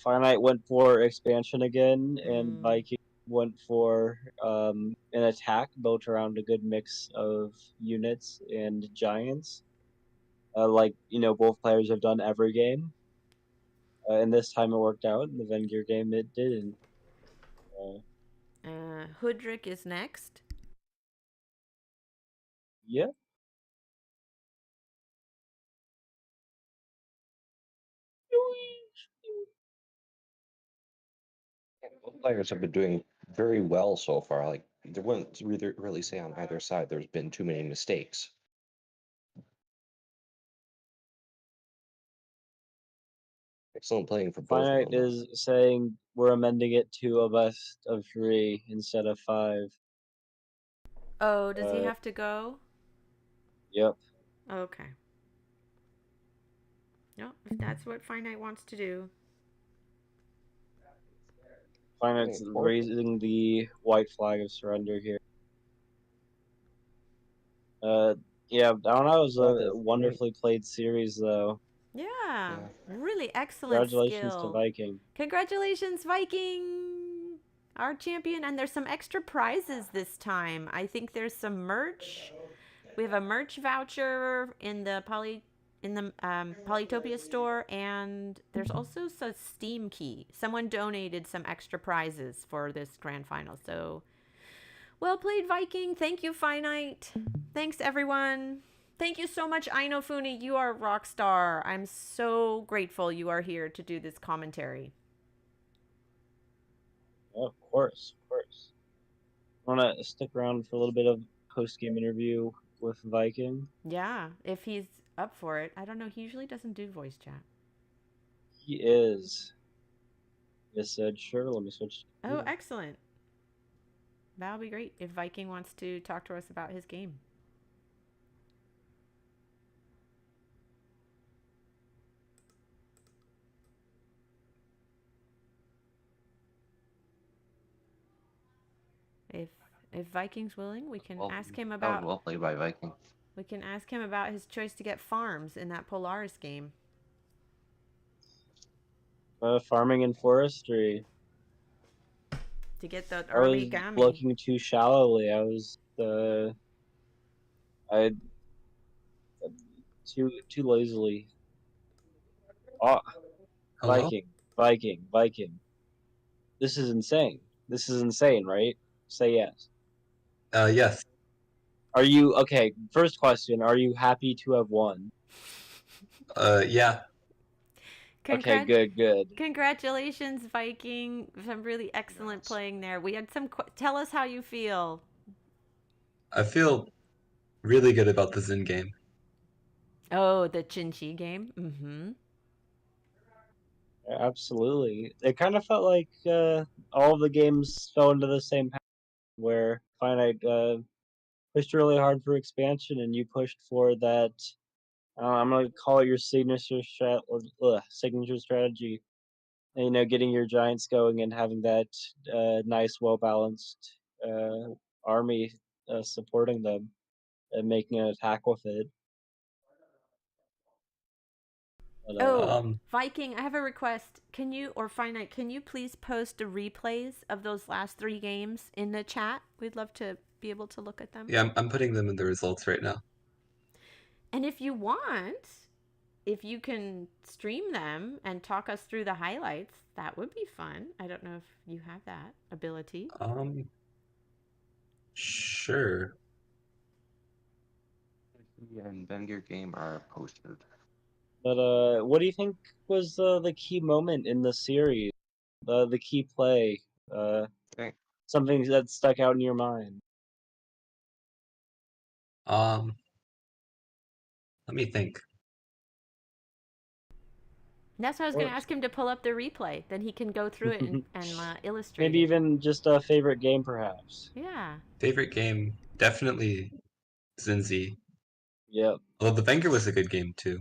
Finite went for expansion again, and Viking went for an attack built around a good mix of units and giants. Both players have done every game. And this time it worked out. In the Vengir game, it didn't. Hoodrick is next. Yeah. Both players have been doing very well so far. Like, there wouldn't really say on either side there's been too many mistakes. Excellent playing for both Finite of them. is saying we're amending it to a best of 3 instead of 5. Oh, does he have to go? Yep. Okay. No, if that's what Finite wants to do. Finite's raising the white flag of surrender here. Yeah, I don't know. It was a wonderfully played series, though. Yeah. Really excellent Congratulations skill. to Viking. Congratulations, Viking! Our champion, and there's some extra prizes this time. I think there's some merch. We have a merch voucher in the in the Polytopia store, and there's also a Steam key. Someone donated some extra prizes for this grand final. So, well played, Viking. Thank you, Finite. Thanks, everyone. Thank you so much, Innofunni. You are a rock star. I'm so grateful you are here to do this commentary. Oh, of course, of course. Want to stick around for a little bit of post-game interview with Viking? Yeah, if he's up for it. I don't know. He usually doesn't do voice chat. He is. Just said, sure, let me switch. Oh, excellent. That'll be great if Viking wants to talk to us about his game. If Viking's willing, we can ask him That was about well played by Viking. we can ask him about his choice to get farms in that Polaris game. Farming and forestry. To get the I was origami. looking too shallowly. I was I too lazily. Oh, Hello? Viking. This is insane. This is insane, right? Say yes. Yes. Are you okay? First question: are you happy to have won? Yeah. Okay, good. Congratulations, Viking. Some really excellent playing there. We had some. Tell us how you feel. I feel really good about the Xin game. Oh, the Xin-Xi game. Mm-hmm. Absolutely. It kind of felt like all of the games fell into the same pattern where Finite pushed really hard for expansion, and you pushed for that. I'm gonna call it your signature strategy. And, getting your giants going and having that nice, well balanced army supporting them and making an attack with it. But, Oh, Viking, I have a request. Can you, or Finite, can you please post the replays of those last 3 games in the chat? We'd love to be able to look at them. Yeah, I'm putting them in the results right now. And if you want, if you can stream them and talk us through the highlights, that would be fun. I don't know if you have that ability. Sure. And Vengir game are posted. But what do you think was the key moment in the series? The key play? Okay. Something that stuck out in your mind? Let me think. That's why I was going to ask him to pull up the replay. Then he can go through it and illustrate Maybe it. even just a favorite game, perhaps. Yeah. Favorite game? Definitely Xin-Xi. Yep. Although the Vengir was a good game too.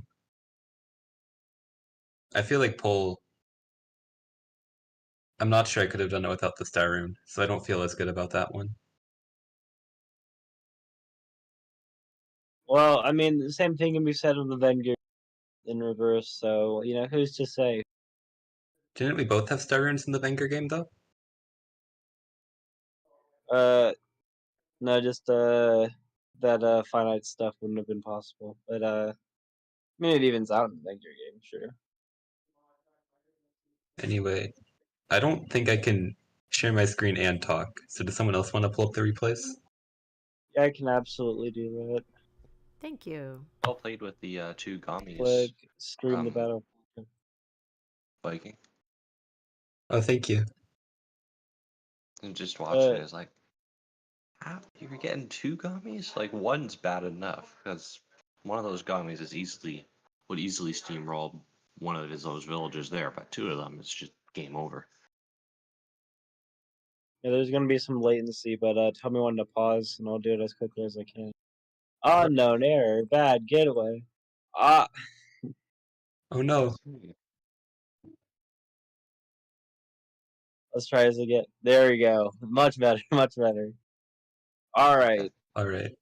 I feel like I'm not sure I could have done it without the Star Rune, so I don't feel as good about that one. Well, I mean, the same thing can be said of the Vengir in reverse, so, who's to say? Didn't we both have Star Runes in the Vengir game though? No, just, that, Finite stuff wouldn't have been possible. But, I mean, it evens out in the Vengir game, sure. Anyway, I don't think I can share my screen and talk, so does someone else want to pull up the replays? Yeah, I can absolutely do that. Thank you. Well played with the 2 Gummies. Click, stream the battle. Viking. Oh, thank you. And just watching it is like, how you're getting 2 Gummies? Like, one's bad enough, because one of those Gummies would easily steamroll one of those villagers there, but 2 of them, it's just game over. Yeah, there's gonna be some latency, but tell me when to pause, and I'll do it as quickly as I can. Unknown error, bad getaway. Ah. Oh no. Let's try this again. There we go. Much better, much better. All right. All right.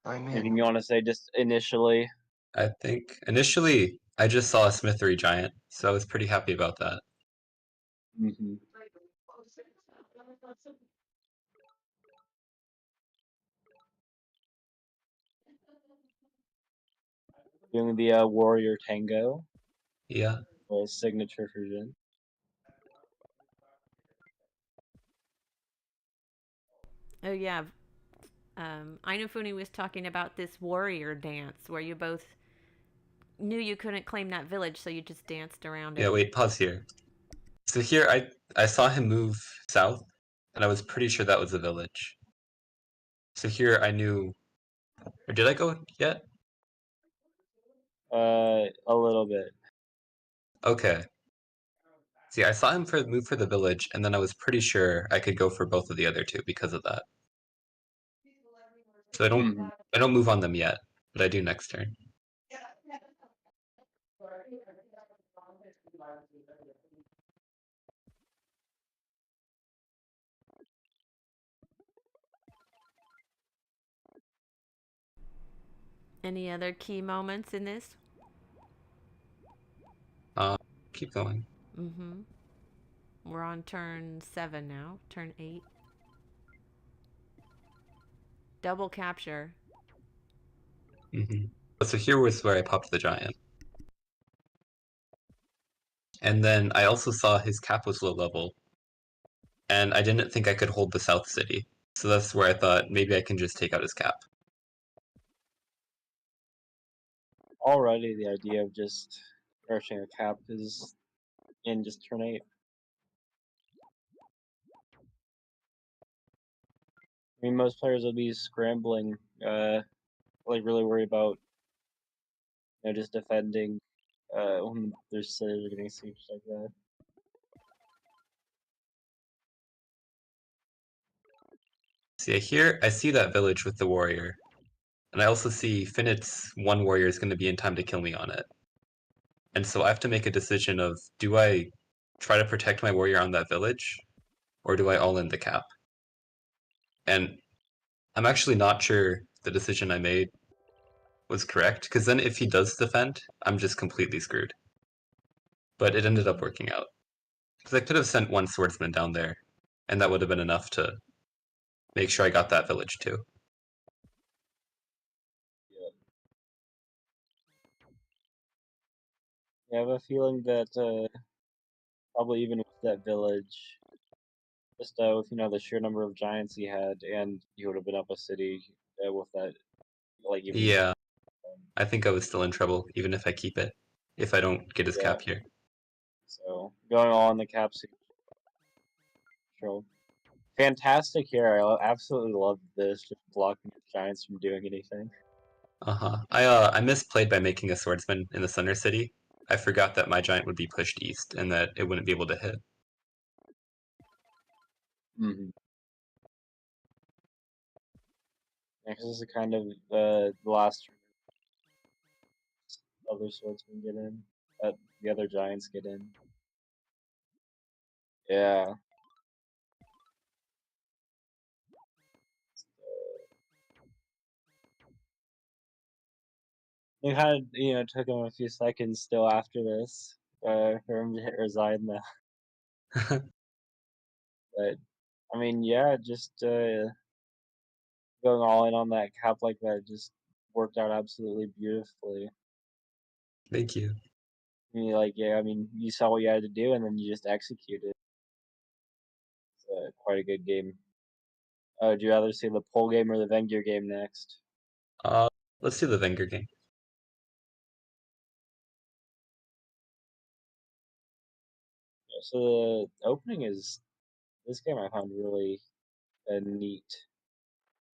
I'm in. Anything you want to say just initially? I think initially I just saw a Smithery Giant, so I was pretty happy about that. Mm-hmm. Doing the Warrior Tango, Yeah. the signature version. Oh yeah. Innofunni was talking about this warrior dance where you both knew you couldn't claim that village, so you just danced around Yeah, it. wait, pause here. So here I saw him move south, and I was pretty sure that was the village. So here I knew, or did I go yet? A little bit. Okay. See, I saw him move for the village, and then I was pretty sure I could go for both of the other two because of that. So I don't move on them yet, but I do next turn. Any other key moments in this? Keep going. Mm-hmm. We're on turn 7 now. Turn 8. Double capture. So here was where I popped the giant. And then I also saw his cap was low level, and I didn't think I could hold the south city. So that's where I thought maybe I can just take out his cap. Already, the idea of just crushing a cap is in just turn 8. I mean, most players will be scrambling, like really worried about, just defending when their cities are getting sieged like that. See, here I see that village with the warrior, and I also see Finite's one warrior is going to be in time to kill me on it. And so I have to make a decision of, do I try to protect my warrior on that village, or do I all in the cap? And I'm actually not sure the decision I made was correct, because then if he does defend, I'm just completely screwed. But it ended up working out. Because I could have sent one swordsman down there, and that would have been enough to make sure I got that village too. I have a feeling that probably even with that village, just with the sheer number of giants he had, and he would have been up a city with that, like even. Yeah, I think I was still in trouble, even if I keep it, if I don't get his cap here. So going all in the cap control. Fantastic here. I absolutely love this, just blocking the giants from doing anything. I misplayed by making a swordsman in the center city. I forgot that my giant would be pushed east and that it wouldn't be able to hit. Yeah, because this is kind of the last other swordsmen get in, the other giants get in. Yeah. It had, took him a few seconds still after this for him to hit resign though. But I mean, yeah, just going all in on that cap like that just worked out absolutely beautifully. Thank you. I mean, you saw what you had to do, and then you just executed. It's quite a good game. Would you rather see the pole game or the Vengir game next? Let's do the Vengir game. Yeah, so the opening is this game I found really neat.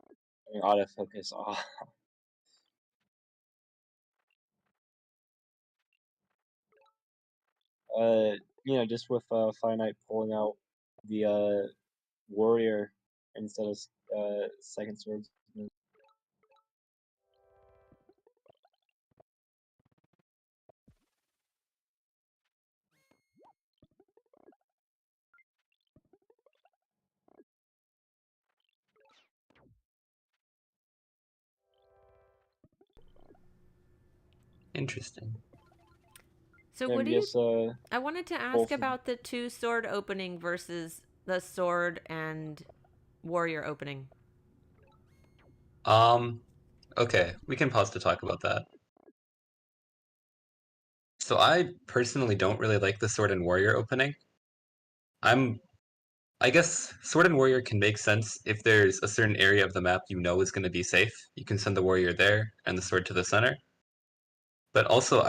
I mean, autofocus off. Just with Finite pulling out the warrior instead of second swordsman. Interesting. So And what do you... just, I wanted to ask both- about the 2 sword opening versus the sword and warrior opening. Okay, we can pause to talk about that. So I personally don't really like the Sword and Warrior opening. I guess Sword and Warrior can make sense if there's a certain area of the map you know is going to be safe. You can send the Warrior there and the Sword to the center. But also,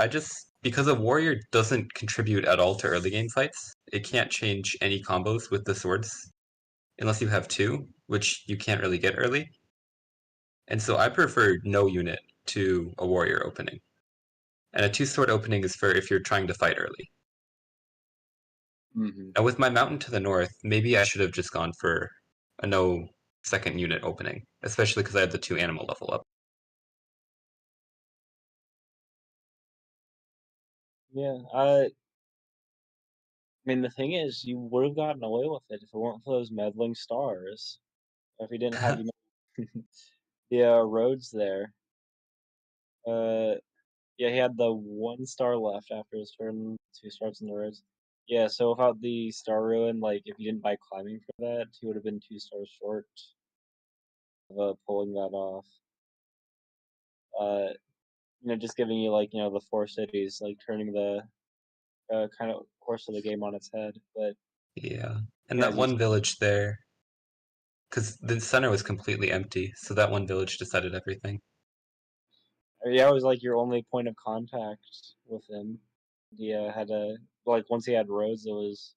because a Warrior doesn't contribute at all to early game fights, it can't change any combos with the swords unless you have two, which you can't really get early. And so I prefer no unit to a Warrior opening. And a two-sword opening is for if you're trying to fight early. Mm-hmm. Now with my mountain to the north, maybe I should have just gone for a no second unit opening, especially because I had the 2 animal level up. Yeah, I mean, the thing is, you would have gotten away with it if it weren't for those meddling stars. If you didn't have the roads there. Yeah, he had the 1 star left after his turn, 2 stars in the roads. Yeah, so without the star ruin, like if you didn't buy climbing for that, he would have been 2 stars short of pulling that off. Just giving you like the 4 cities, like turning the kind of course of the game on its head. But Yeah, and yeah, that one village there, because the center was completely empty, so that one village decided everything. yeah, it was like your only point of contact with him. He had a once he had roads, it was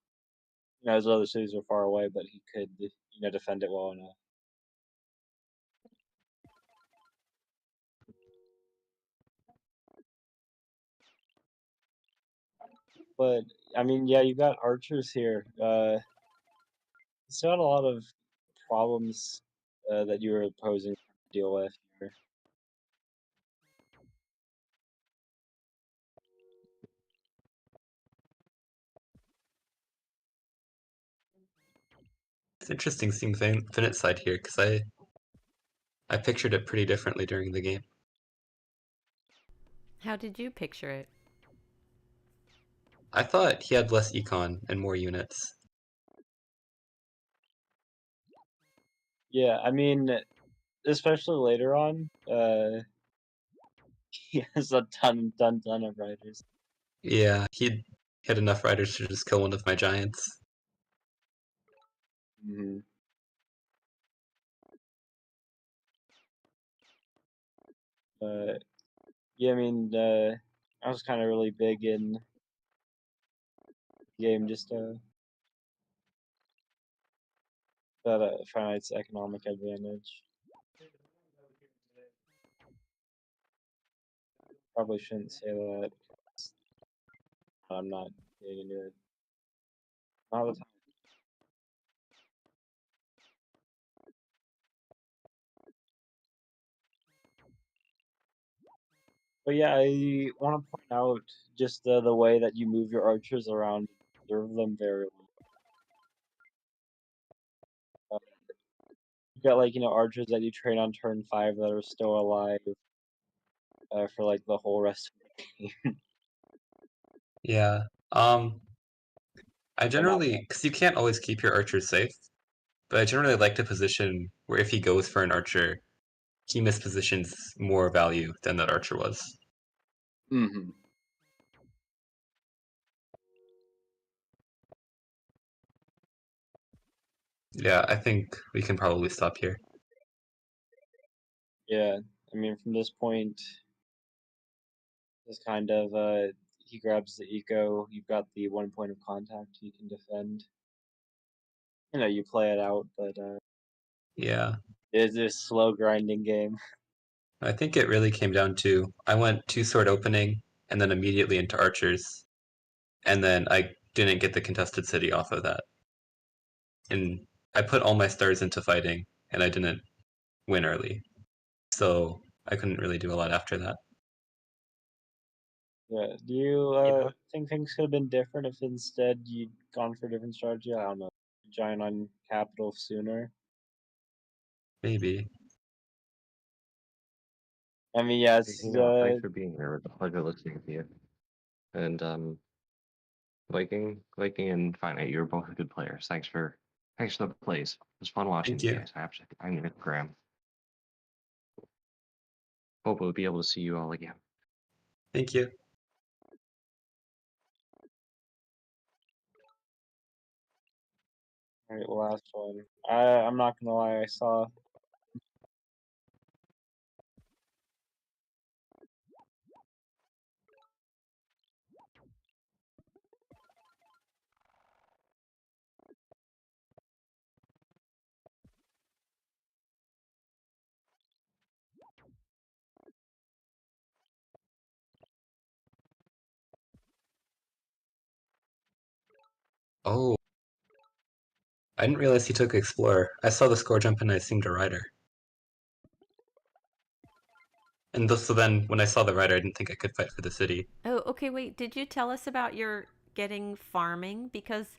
his other cities were far away, but he could defend it well enough. But I mean, yeah, you got archers here. Still had a lot of problems that you were opposing to deal with here. It's interesting seeing Finite side here, because I pictured it pretty differently during the game. How did you picture it? I thought he had less econ and more units. Yeah, I mean, especially later on, he has a ton of riders. Yeah, he had enough riders to just kill one of my giants. Mm-hmm. Yeah, I mean, I was kind of really big in the game, just that Finite's economic advantage. Probably shouldn't say that. I'm not getting into it. Not the time. But yeah, I want to point out just the way that you move your archers around, observe them very well. You got archers that you train on turn 5 that are still alive for like the whole rest of the game. Yeah, I generally, because you can't always keep your archers safe, but I generally like to position where if he goes for an archer, he mispositions more value than that archer was. Mm-hmm. Yeah, I think we can probably stop here. Yeah, I mean, from this point, this kind of he grabs the eco. You've got the 1 point of contact you can defend. You play it out, but Yeah, it's a slow grinding game. I think it really came down to I went 2-sword opening and then immediately into archers, and then I didn't get the contested city off of that. And I put all my stars into fighting, and I didn't win early, so I couldn't really do a lot after that. Yeah. Do you think things could have been different if instead you'd gone for a different strategy? I don't know. Giant on capital sooner. Maybe. I mean, yeah, it's Thanks for being here. It was a pleasure listening to you. And Viking, and Finite, you're both good players. Thanks for the plays. It was fun watching Thank you you. guys. I'm gonna Graham. Hope we'll be able to see you all again. Thank you. Alright, last one. I'm not gonna lie, I saw. Oh, I didn't realize he took Explorer. I saw the score jump and I assumed a Rider. And so then, when I saw the Rider, I didn't think I could fight for the city. Oh, okay, wait. Did you tell us about your getting farming? Because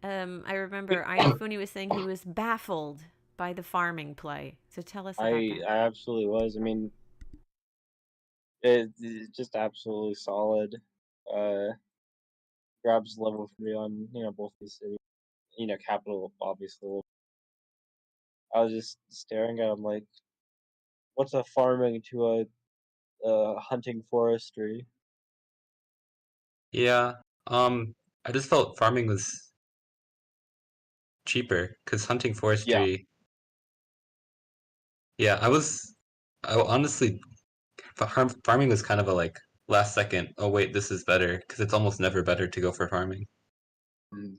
I remember Innofunni was saying he was baffled by the farming play. So tell us about I that. absolutely was. I mean, it's just absolutely solid. Grabs level 3 on both these cities. Capital obviously. I was just staring at him like, what's a farming to a hunting forestry? Yeah, I just felt farming was cheaper, because hunting forestry... Yeah, I honestly, farming was kind of a like, last second, oh wait, this is better, because it's almost never better to go for farming. Mm.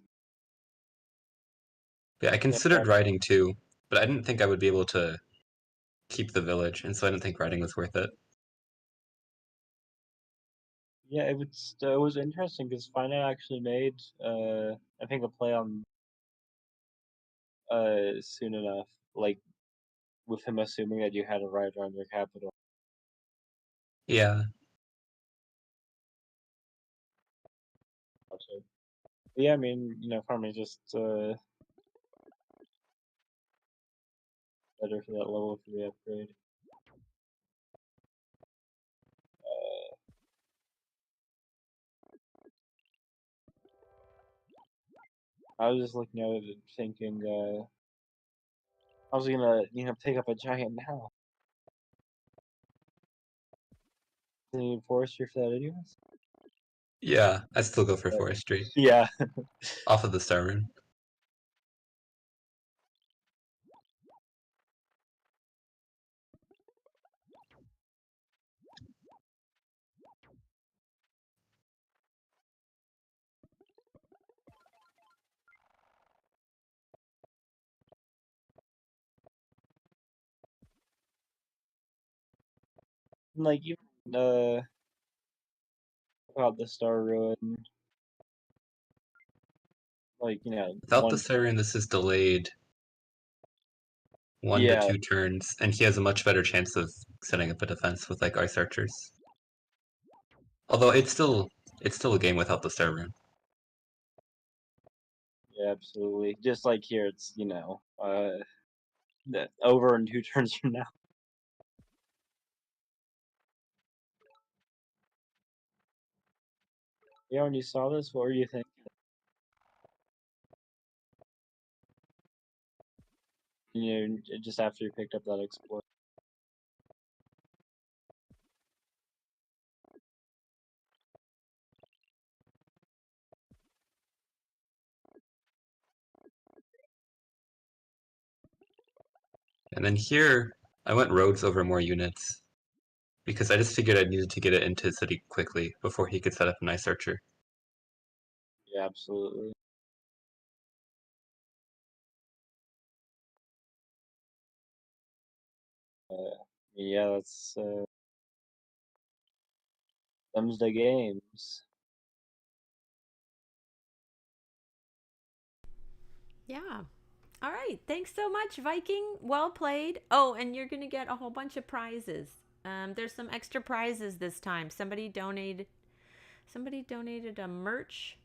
Yeah, I considered riding too, but I didn't think I would be able to keep the village, and so I didn't think riding was worth it. Yeah, it was interesting because Finite actually made I think a play on soon enough, like with him assuming that you had a rider on your capital. Yeah, Yeah, I mean, farming just better for that level 3 upgrade. I was just looking at it and thinking, I was gonna, take up a giant now. Do you need forestry for that anyways? yeah, I still go for forestry, Yeah. off of the star rune. Like even about the star ruin, like Without the one. star rune, this is delayed 1 to Yeah, 2 turns, and he has a much better chance of setting up a defense with like ice archers. Although it's still a game without the star rune. yeah, absolutely. Just like here, it's over in 2 turns from now. Yeah, when you saw this, what were you thinking? Just after you picked up that explorer. And then here, I went roads over more units, because I just figured I needed to get it into the city quickly before he could set up an ice archer. Yeah, absolutely. Yeah, that's them's the games. Yeah. All right. Thanks so much, Viking. Well played. Oh, and you're going to get a whole bunch of prizes. There's some extra prizes this time. Somebody donated a merch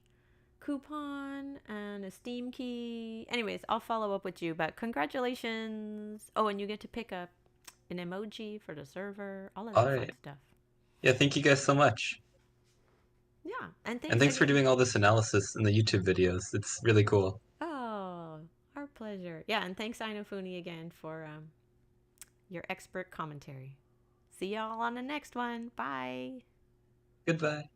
coupon and a Steam key. Anyways, I'll follow up with you, but congratulations. Oh, and you get to pick up an emoji for the server, all of that fun stuff. Yeah, thank you guys so much. Yeah, and thanks for doing all this analysis in the YouTube videos. It's really cool. Oh, our pleasure. Yeah, and thanks Innofunni again for your expert commentary. See y'all on the next one. Bye. Goodbye.